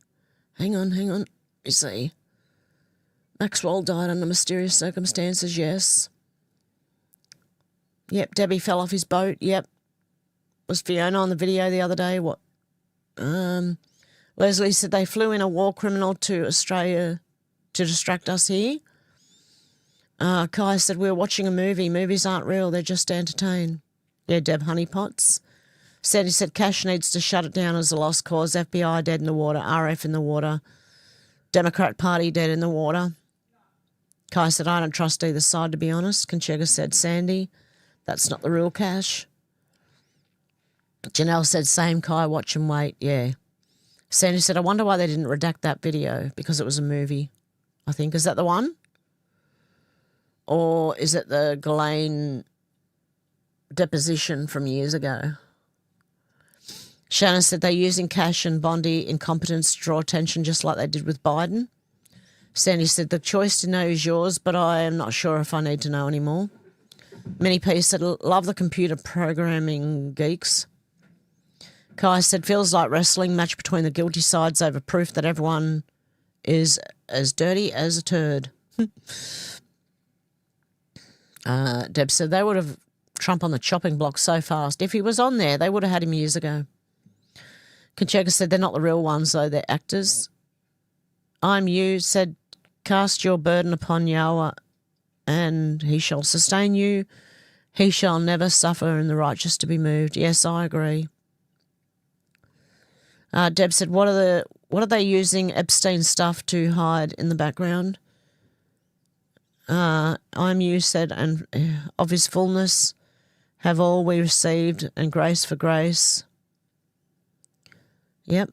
Hang on. You see. Maxwell died under mysterious circumstances, yes. Yep, Debbie fell off his boat, yep. Was Fiona on the video the other day? What? Leslie said they flew in a war criminal to Australia to distract us here. Kai said, we're watching a movie. Movies aren't real. They're just to entertain. Yeah, Deb Honeypots. Sandy said Cash needs to shut it down as a lost cause. FBI dead in the water. RF in the water. Democrat Party dead in the water. Kai said, I don't trust either side, to be honest. Conchega said, Sandy, that's not the real Cash. Janelle said, same, Kai, watch and wait. Yeah. Sandy said, I wonder why they didn't redact that video, because it was a movie, I think. Is that the one? Or is it the Ghislaine deposition from years ago? Shannon said they're using Cash and Bondi incompetence to draw attention just like they did with Biden. Sandy said, the choice to know is yours, but I am not sure if I need to know anymore. Minnie P said, love the computer programming geeks. Kai said, feels like wrestling match between the guilty sides over proof that everyone is as dirty as a turd. Deb said, they would have Trump on the chopping block so fast. If he was on there, they would have had him years ago. Conchega said, they're not the real ones, though, they're actors. I'm you, said, cast your burden upon Yahweh, and he shall sustain you. He shall never suffer in the righteous to be moved. Yes, I agree. Deb said, what are they using Epstein stuff to hide in the background? I'm you, said, and of his fullness have all we received, and grace for grace. Yep.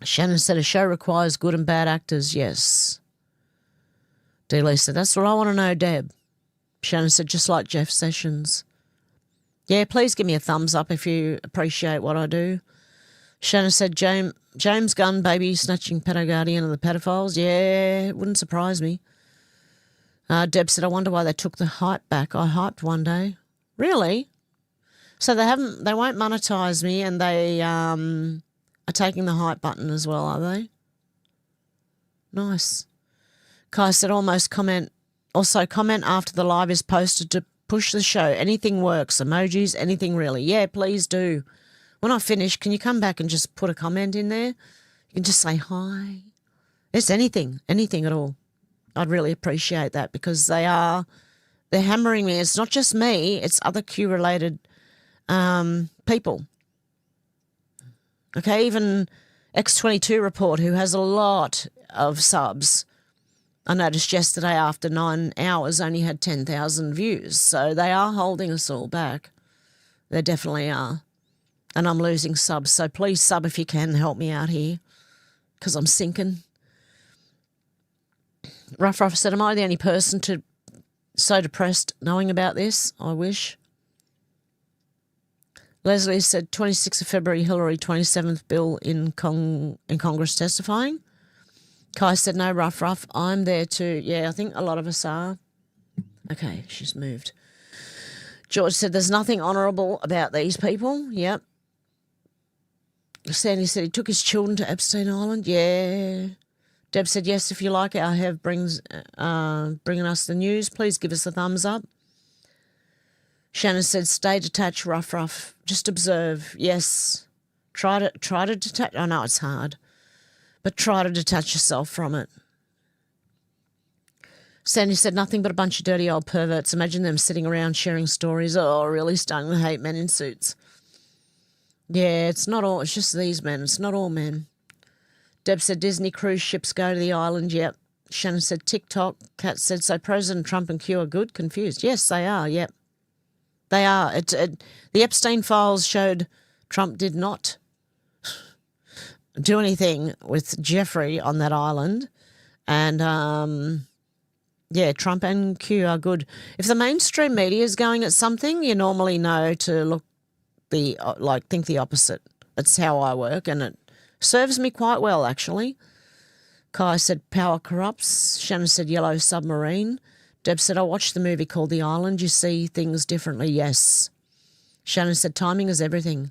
Shannon said, a show requires good and bad actors. Yes. D-Lee said, that's what I want to know, Deb. Shannon said, just like Jeff Sessions. Yeah, please give me a thumbs up if you appreciate what I do. Shannon said, James Gunn, baby snatching pedo guardian of the pedophiles. Yeah, it wouldn't surprise me. Deb said, I wonder why they took the hype back. I hyped one day. Really? So they won't monetize me, and they are taking the hype button as well, are they? Nice. Kai said, comment after the live is posted to push the show. Anything works. Emojis, anything really. Yeah, please do. When I finish, can you come back and just put a comment in there? You can just say hi. It's anything at all. I'd really appreciate that, because they're hammering me. It's not just me, it's other Q-related people. Okay, even X22 Report, who has a lot of subs, I noticed yesterday after 9 hours only had 10,000 views. So they are holding us all back. They definitely are. And I'm losing subs. So please sub if you can, help me out here, because I'm sinking. Ruff said, am I the only person so depressed knowing about this? I wish. Leslie said, 26th of February, Hillary, 27th Bill in Congress testifying. Kai said, no, Ruff, I'm there too. Yeah, I think a lot of us are. Okay, she's moved. George said, there's nothing honourable about these people. Yep. Sandy said, he took his children to Epstein Island. Yeah. Deb said, yes, if you like our have bringing us the news, please give us a thumbs up. Shannon said, stay detached, Ruff. Just observe. Yes. Try to detach. I know it's hard, but try to detach yourself from it. Sandy said, nothing but a bunch of dirty old perverts. Imagine them sitting around sharing stories. Oh, really starting to hate men in suits. Yeah, it's not all. It's just these men. It's not all men. Deb said, Disney cruise ships go to the island. Yep. Shannon said, TikTok. Kat said, so President Trump and Q are good? Confused. Yes, they are. Yep. They are. The Epstein Files showed Trump did not do anything with Jeffrey on that island. And, yeah, Trump and Q are good. If the mainstream media is going at something, you normally know to look think the opposite. That's how I work, and it serves me quite well, actually. Kai said, power corrupts. Shannon said, yellow submarine. Deb said, I watched the movie called The Island. You see things differently. Yes. Shannon said, timing is everything.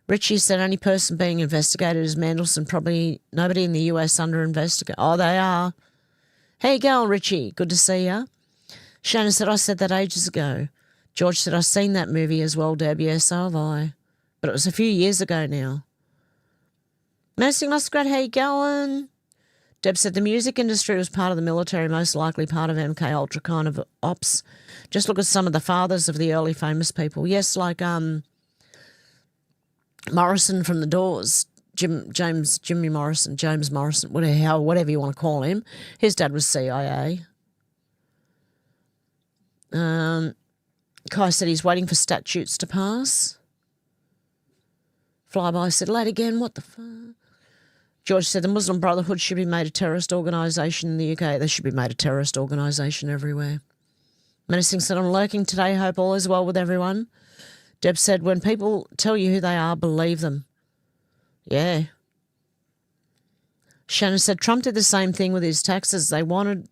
Richie said, only person being investigated is Mandelson. Probably nobody in the US under investigation. Oh, they are. How you going, Richie? Good to see you. Shannon said, I said that ages ago. George said, I've seen that movie as well, Deb. Yes, so have I. But it was a few years ago now. Menacing Muscat, how you going? Deb said, the music industry was part of the military, most likely part of MK Ultra kind of ops. Just look at some of the fathers of the early famous people. Yes, like Morrison from The Doors, James Morrison, whatever you want to call him. His dad was CIA. Kai said he's waiting for statutes to pass. Flyby said, late again, what the fuck? George said the Muslim Brotherhood should be made a terrorist organisation in the UK. They should be made a terrorist organisation everywhere. Menacing said, I'm lurking today. Hope all is well with everyone. Deb said, when people tell you who they are, believe them. Yeah. Shannon said Trump did the same thing with his taxes. They wanted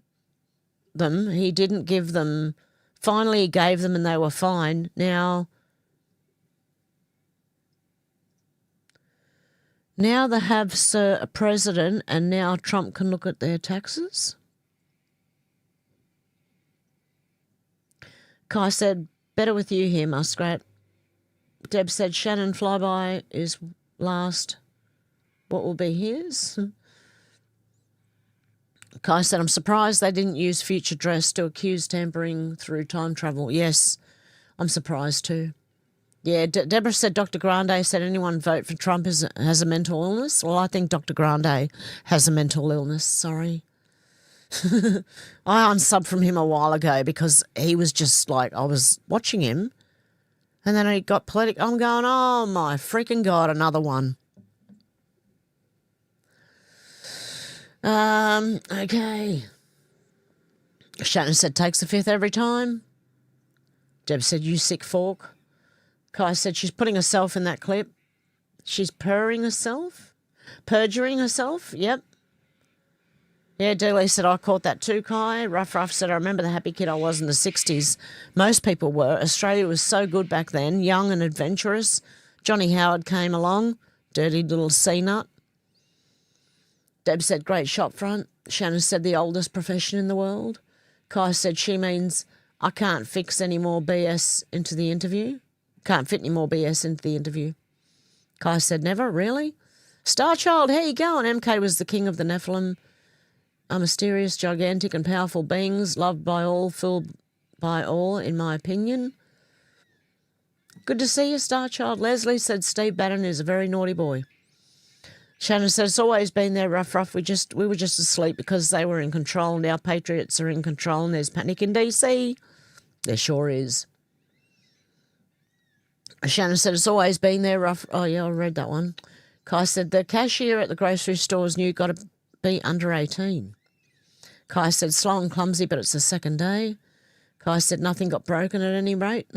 them. He didn't give them. Finally, he gave them and they were fine. Now they have, sir, a president, and now Trump can look at their taxes? Kai said, better with you here, Muskrat. Deb said, Shannon flyby is last. What will be his? Kai said, I'm surprised they didn't use future dress to accuse tampering through time travel. Yes, I'm surprised too. Yeah, Deborah said Dr. Grande said anyone vote for Trump has a mental illness. Well, I think Dr. Grande has a mental illness, sorry. I unsubbed from him a while ago because he was just like, I was watching him and then he got political. I'm going, oh my freaking God, another one. Okay. Shannon said takes the fifth every time. Deb said you sick fork. Kai said she's putting herself in that clip. She's perjuring herself. Yep. Yeah, Dooley said I caught that too, Kai. Ruff said I remember the happy kid I was in the 60s. Most people were. Australia was so good back then, young and adventurous. Johnny Howard came along, dirty little C-nut. Deb said great shop front. Shannon said the oldest profession in the world. Kai said she means I can't fix any more BS into the interview. Can't fit any more BS into the interview. Kai said never, really? Starchild, how you going? MK was the king of the Nephilim. Are mysterious, gigantic and powerful beings, loved by all, filled by all, in my opinion. Good to see you, Starchild. Leslie said Steve Bannon is a very naughty boy. Shannon said it's always been there, Ruff. We were just asleep because they were in control and our patriots are in control and there's panic in DC. There sure is. Shannon said it's always been there, Ruff. Oh, yeah, I read that one. Kai said the cashier at the grocery stores knew got to be under 18. Kai said slow and clumsy, but it's the second day. Kai said nothing got broken at any rate.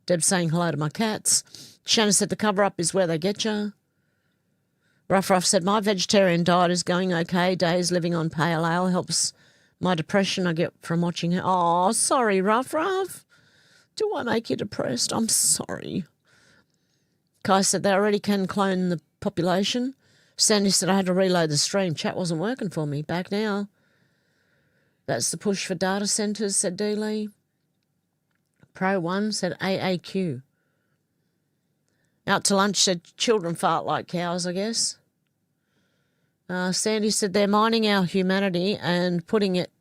Deb saying hello to my cats. Shannon said the cover-up is where they get you. Ruff said my vegetarian diet is going okay. Days living on pale ale helps my depression I get from watching her. Oh, sorry, Ruff. Do I make you depressed? I'm sorry. Kai said they already can clone the population. Sandy said I had to reload the stream. Chat wasn't working for me. Back now. That's the push for data centres, said D. Lee. Pro 1 said AAQ. Out to lunch said children fart like cows, I guess. Sandy said they're mining our humanity and putting it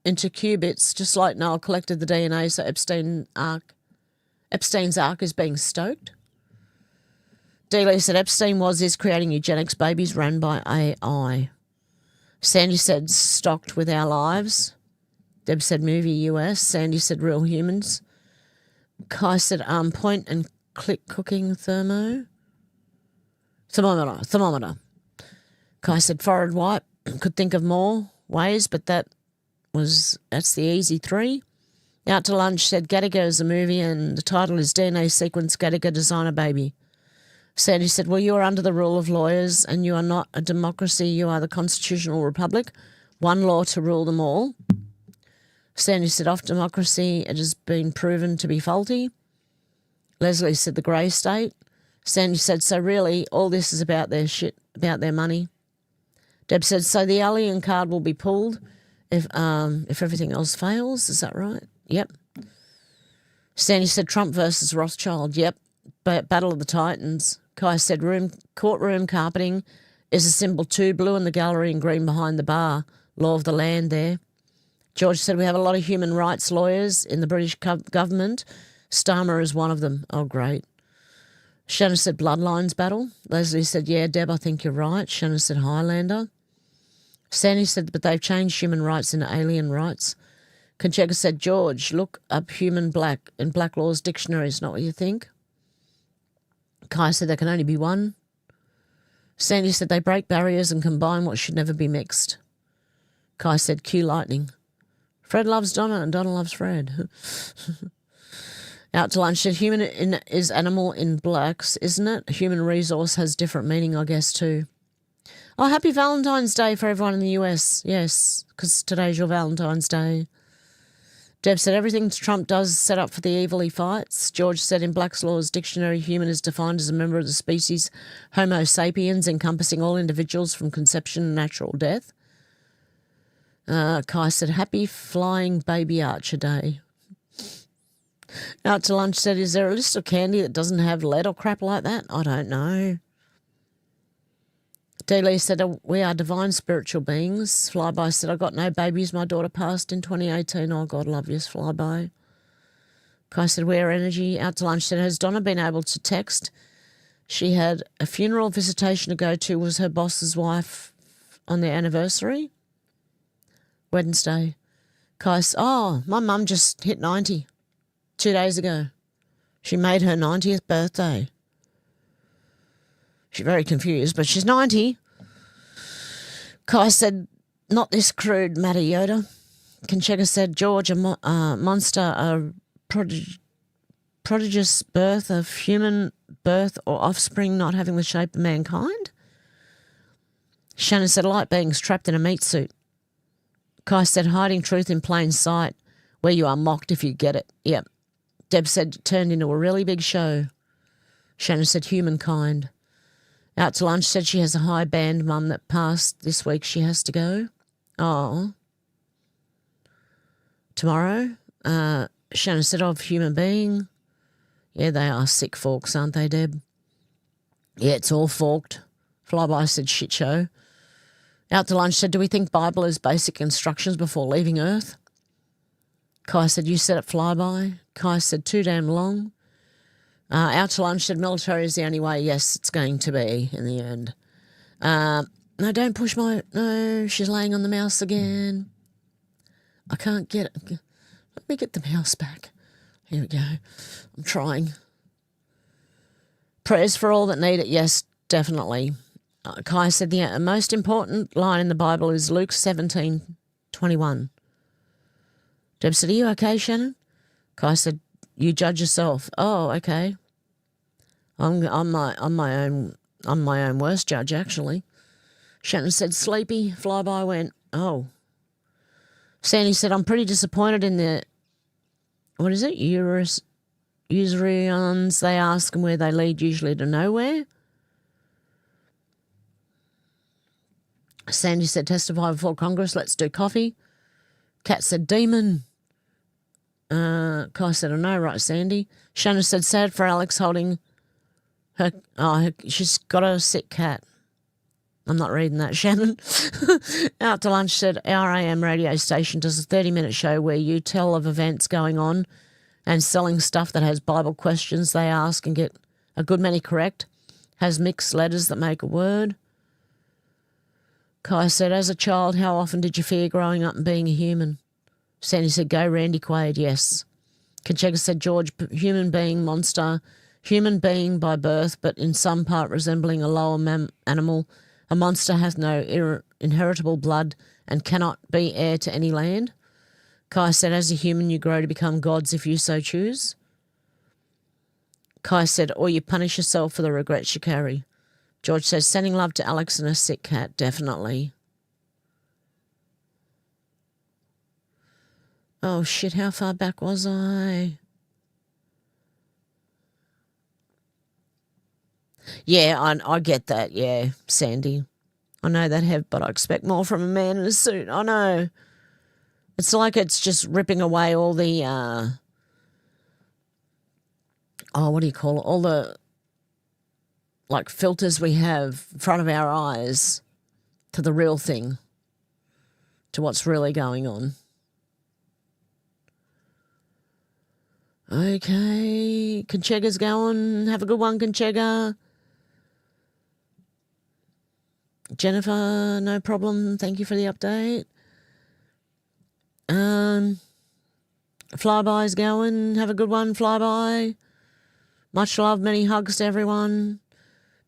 into qubits, just like Noel collected the DNA, so Epstein's arc is being stoked. Dealey said Epstein is creating eugenics babies run by AI. Sandy said stocked with our lives. Deb said movie US. Sandy said real humans. Kai said point and click cooking thermometer. Kai said forehead wipe. Could think of more ways, but that's the easy three. Out to lunch said Gattaca is a movie and the title is DNA Sequence Gattaca Designer Baby. Sandy said, well, you are under the rule of lawyers and you are not a democracy, you are the constitutional republic. One law to rule them all. Sandy said, off democracy, it has been proven to be faulty. Leslie said, the grey state. Sandy said, so really, all this is about their shit, about their money. Deb said, so the alien card will be pulled if everything else fails. Is that right? Yep. Sandy said, Trump versus Rothschild. Yep. Battle of the Titans. Kai said, courtroom carpeting is a symbol too, blue in the gallery and green behind the bar. Law of the land there. George said, we have a lot of human rights lawyers in the British government. Starmer is one of them. Oh, great. Shannon said, bloodlines battle. Leslie said, yeah, Deb, I think you're right. Shannon said, Highlander. Sandy said, but they've changed human rights into alien rights. Conchega said, George, look up human black in Black Law's dictionary. It's not what you think. Kai said there can only be one. Sandy said they break barriers and combine what should never be mixed. Kai said, cue lightning. Fred loves Donna and Donna loves Fred. Out to lunch said, human is animal in blacks, isn't it? Human resource has different meaning, I guess, too. Oh, happy Valentine's Day for everyone in the US. Yes, because today's your Valentine's Day. Deb said, everything Trump does is set up for the evil he fights. George said, in Black's Law's dictionary, human is defined as a member of the species Homo sapiens, encompassing all individuals from conception to natural death. Kai said, happy Flying Baby Archer Day. Out to Lunch said, is there a list of candy that doesn't have lead or crap like that? I don't know. Lee said, we are divine spiritual beings. Flyby said, I got no babies. My daughter passed in 2018. Oh, God love you, Flyby. Kai said, we're energy. Out to Lunch said, has Donna been able to text? She had a funeral visitation to go to. Was her boss's wife on their anniversary? Wednesday. Kai said, oh, my mum just hit 90 2 days ago. She made her 90th birthday. She's very confused, but she's 90. Kai said, not this crude, Matty Yoda. Conchega said, George, a monster, a prodigious birth of human birth or offspring not having the shape of mankind? Shannon said, light beings trapped in a meat suit. Kai said, hiding truth in plain sight, where you are mocked if you get it. Yep. Deb said, turned into a really big show. Shannon said, humankind. Out to Lunch said she has a high band mum that passed this week. She has to go. Oh. Tomorrow. Shannon said, of human being. Yeah, they are sick forks, aren't they, Deb? Yeah, it's all forked. Flyby said, shit show. Out to Lunch said, do we think Bible is basic instructions before leaving Earth? Kai said, you said it, Flyby. Kai said, too damn long. Out to Lunch said, military is the only way. Yes, it's going to be in the end. No, don't push my... No, she's laying on the mouse again. I can't get it. Let me get the mouse back. Here we go. I'm trying. Prayers for all that need it. Yes, definitely. Kai said the most important line in the Bible is Luke 17:21. Deb said, are you okay, Shannon? Kai said, you judge yourself. Oh, okay. I'm my own worst judge, actually. Shannon said, sleepy. Flyby went, oh. Sandy said, I'm pretty disappointed in the, what is it, Usurians. They ask them where they lead, usually to nowhere. Sandy said, testify before Congress, let's do coffee. Kat said, demon. Kai said, I know, right, Sandy. Shannon said, sad for Alex holding her, she's got a sick cat. I'm not reading that, Shannon. Out to Lunch said, our AM radio station does a 30-minute show where you tell of events going on and selling stuff that has Bible questions they ask and get a good many correct, has mixed letters that make a word. Kai said, as a child, how often did you fear growing up and being a human? Sandy said, go Randy Quaid, yes. Conchega said, George, human being, monster, human being by birth, but in some part resembling a lower animal. A monster hath no inheritable blood and cannot be heir to any land. Kai said, as a human you grow to become gods if you so choose. Kai said, or you punish yourself for the regrets you carry. George says, sending love to Alex and a sick cat, definitely. Oh, shit, how far back was I? Yeah, I get that, yeah, Sandy. I know that, Hev, but I expect more from a man in a suit. I know. It's like it's just ripping away all the, what do you call it? All the, like, filters we have in front of our eyes to the real thing, to what's really going on. Okay, Conchega's going. Have a good one, Conchega. Jennifer, no problem. Thank you for the update. Flyby's going. Have a good one, Flyby. Much love, many hugs to everyone.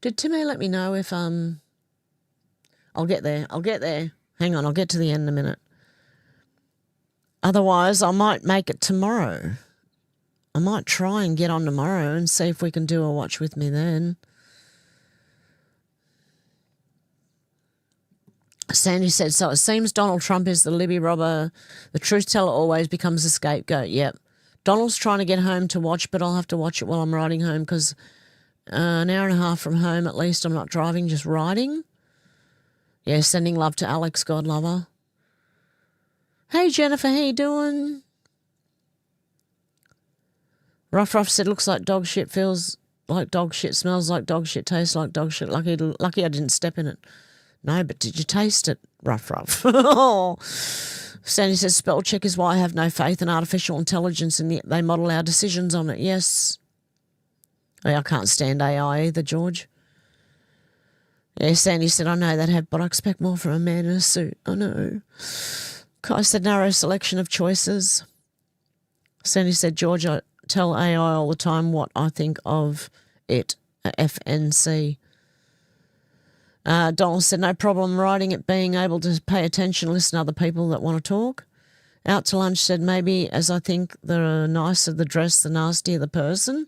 Did Timmy let me know if I'll get there. Hang on, I'll get to the end in a minute. Otherwise, I might make it tomorrow. I might try and get on tomorrow and see if we can do a watch with me then. Sandy said, so it seems Donald Trump is the Libby robber. The truth teller always becomes a scapegoat. Yep. Donald's trying to get home to watch, but I'll have to watch it while I'm riding home because an hour and a half from home at least I'm not driving, just riding. Yeah, sending love to Alex, God lover. Hey, Jennifer, how you doing? Ruff said, looks like dog shit, feels like dog shit, smells like dog shit, tastes like dog shit. Lucky I didn't step in it. No, but did you taste it, Ruff? Sandy says, spell check is why I have no faith in artificial intelligence and yet they model our decisions on it. Yes. I can't stand AI either, George. Yeah, Sandy said, I know that but I expect more from a man in a suit. I know. Kai said, narrow selection of choices. Sandy said, George, I tell AI all the time what I think of it, FNC. Donald said, no problem writing it, being able to pay attention, listen to other people that want to talk. Out to lunch said, maybe as I think the nicer the dress, the nastier the person.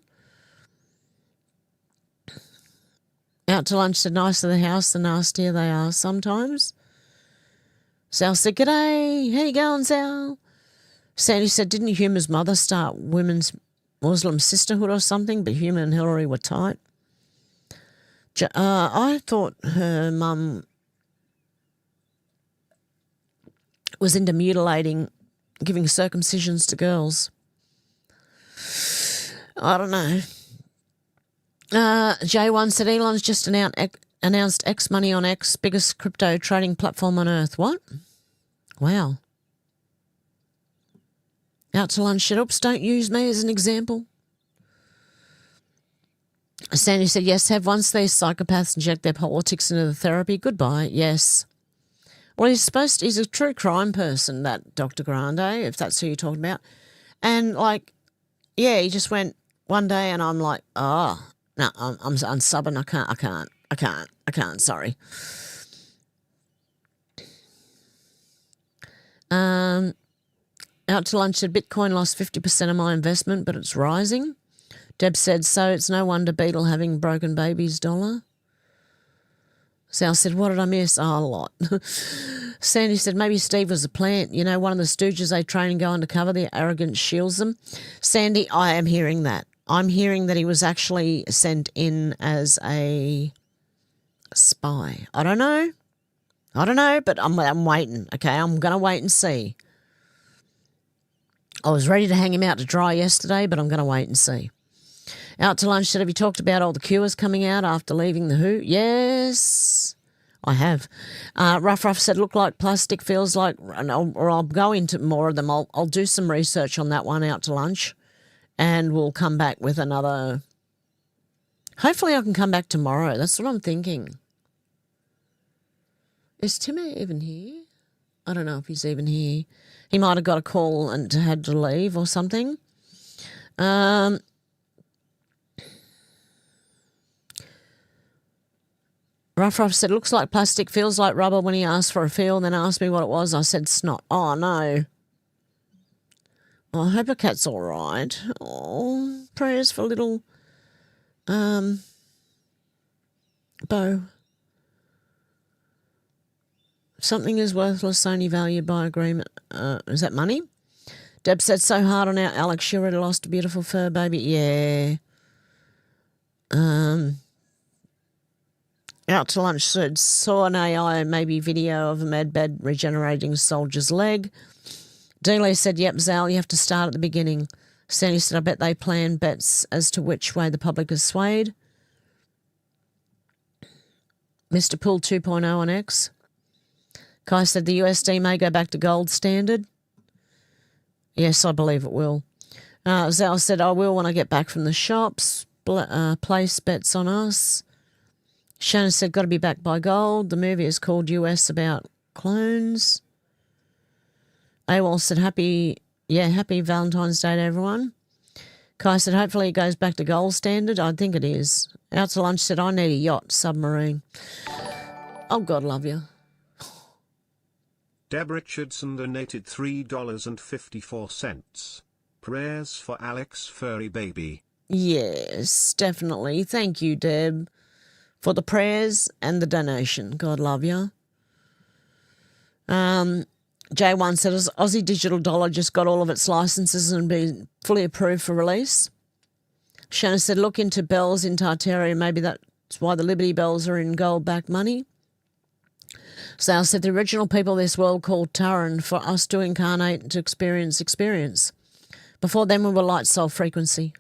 Out to lunch said, nicer the house, the nastier they are sometimes. Sal said, g'day, how you going, Sal? Sandy said, didn't Huma's mother start Women's Muslim Sisterhood or something, but Huma and Hillary were tight? I thought her mum was into mutilating, giving circumcisions to girls. I don't know. J1 said Elon's just announced X Money on X, biggest crypto trading platform on earth. What? Wow. Out to lunch said, oops, don't use me as an example. Sandy said, yes, have once these psychopaths inject their politics into the therapy. Goodbye, yes. Well, he's a true crime person, that Dr. Grande, if that's who you're talking about. And, yeah, he just went one day and I'm like, no, I'm unsubbing. I can't, sorry. Out to lunch said, Bitcoin lost 50% of my investment, but it's rising. Deb said, so it's no wonder Beetle having broken baby's dollar. Sal said, what did I miss? Oh, a lot. Sandy said, maybe Steve was a plant. You know, one of the stooges they train and go undercover. The arrogance shields them. Sandy, I am hearing that. I'm hearing that he was actually sent in as a spy. I don't know, but I'm waiting, okay? I'm going to wait and see. I was ready to hang him out to dry yesterday, but I'm going to wait and see. Out to lunch said, have you talked about all the cures coming out after leaving the WHO? Yes, I have. Ruff said, look like plastic, feels like, or I'll go into more of them. I'll do some research on that one out to lunch and we'll come back with another. Hopefully I can come back tomorrow. That's what I'm thinking. Is Timmy even here? I don't know if he's even here. He might have got a call and had to leave or something. Ruff said, looks like plastic, feels like rubber when he asked for a feel, then asked me what it was. I said snot. Oh, no. Well, I hope a cat's all right. Oh, prayers for little Bo. Something is worthless, only valued by agreement. Is that money? Deb said, so hard on our Alex. She already lost a beautiful fur baby. Yeah. Out to lunch said, saw an AI, maybe video of a med bed regenerating a soldier's leg. Dealey said, yep, Zal, you have to start at the beginning. Sandy said, I bet they plan bets as to which way the public is swayed. Mr. Pool 2.0 on X. Kai said, the USD may go back to gold standard. Yes, I believe it will. Zal said, I will when I get back from the shops. Place bets on us. Shannon said, got to be backed by gold. The movie is called US about clones. AWOL said, happy Valentine's Day to everyone. Kai said, hopefully it goes back to gold standard. I think it is. Out to lunch said, I need a yacht, submarine. Oh, God love you. Deb Richardson donated $3.54. Prayers for Alex furry baby. Yes, definitely. Thank you, Deb, for the prayers and the donation. God love you. J1 said Aussie Digital Dollar just got all of its licenses and been fully approved for release. Shannon said, look into bells in Tartaria. Maybe that's why the Liberty bells are in gold-backed money. Sal said, the original people of this world called Taran for us to incarnate and to experience. Before then we were light soul frequency.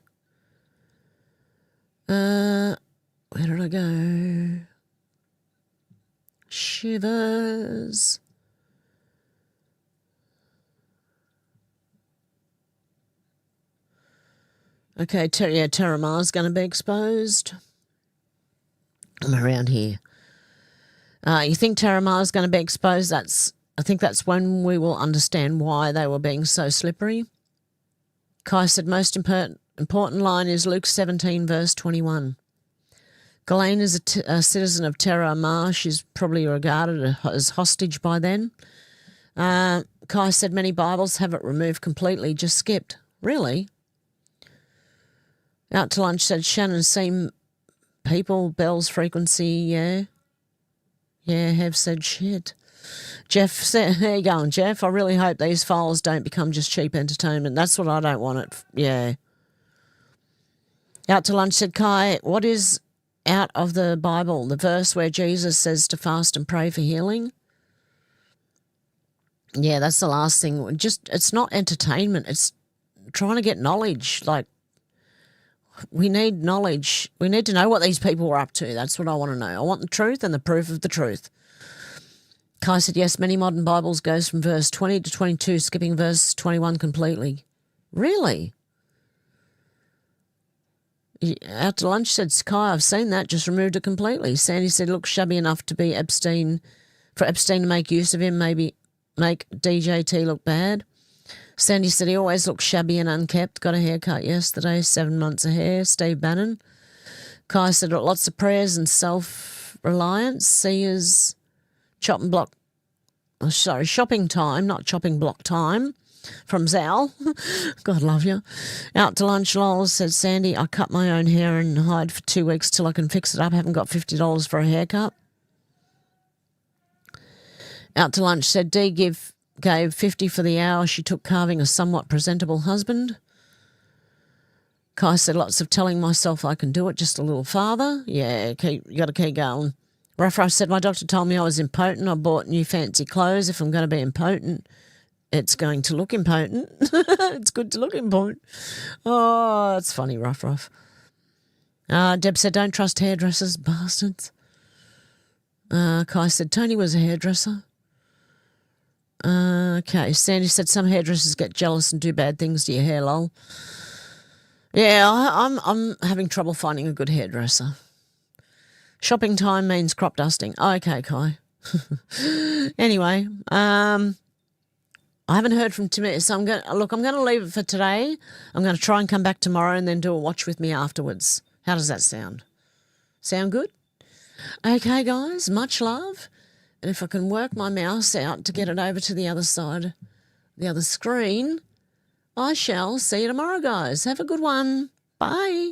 Where did I go? Shivers. Okay, Terra Mars going to be exposed. I'm around here. You think Terra Mars going to be exposed? I think that's when we will understand why they were being so slippery. Kai said most important line is Luke 17, verse 21. Ghislaine is a citizen of Terra Mars. She's probably regarded as hostage by then. Kai said many Bibles have it removed completely, just skipped. Really? Out to lunch said Shannon, seen people, bells, frequency, yeah. Yeah, have said shit. Jeff said, how you going, Jeff? I really hope these files don't become just cheap entertainment. That's what I don't want it. Yeah. Out to lunch said Kai, what is out of the Bible? The verse where Jesus says to fast and pray for healing? Yeah, that's the last thing. It's not entertainment. It's trying to get knowledge. Like, we need knowledge. We need to know what these people were up to. That's what I want to know. I want the truth and the proof of the truth. Kai said, yes, many modern Bibles goes from verse 20 to 22, skipping verse 21 completely. Really? Out to lunch said, Kai, I've seen that, just removed it completely. Sandy said, looks shabby enough to be Epstein, for Epstein to make use of him, maybe make DJT look bad. Sandy said he always looks shabby and unkept. Got a haircut yesterday, 7 months of hair. Steve Bannon. Kai said lots of prayers and self-reliance. Seers, shopping time, not chopping block time. From Zal. God love you. Out to lunch, Lowell said, Sandy, I cut my own hair and hide for 2 weeks till I can fix it up. Haven't got $50 for a haircut. Out to lunch said, Dee gave $50 for the hour she took carving a somewhat presentable husband. Kai said, lots of telling myself I can do it just a little farther. Yeah, you got to keep going. Ruff said, my doctor told me I was impotent. I bought new fancy clothes. If I'm going to be impotent, it's going to look impotent. It's good to look impotent. Oh, that's funny, Ruff. Deb said, don't trust hairdressers, bastards. Kai said, Tony was a hairdresser. Okay, Sandy said some hairdressers get jealous and do bad things to your hair, lol. Yeah, I'm having trouble finding a good hairdresser. Shopping time means crop dusting. Okay, Kai. Anyway, I haven't heard from Timmy, so I'm going to leave it for today. I'm going to try and come back tomorrow and then do a watch with me afterwards. How does that sound? Sound good? Okay, guys, much love. And if I can work my mouse out to get it over to the other side, the other screen, I shall see you tomorrow, guys. Have a good one. Bye.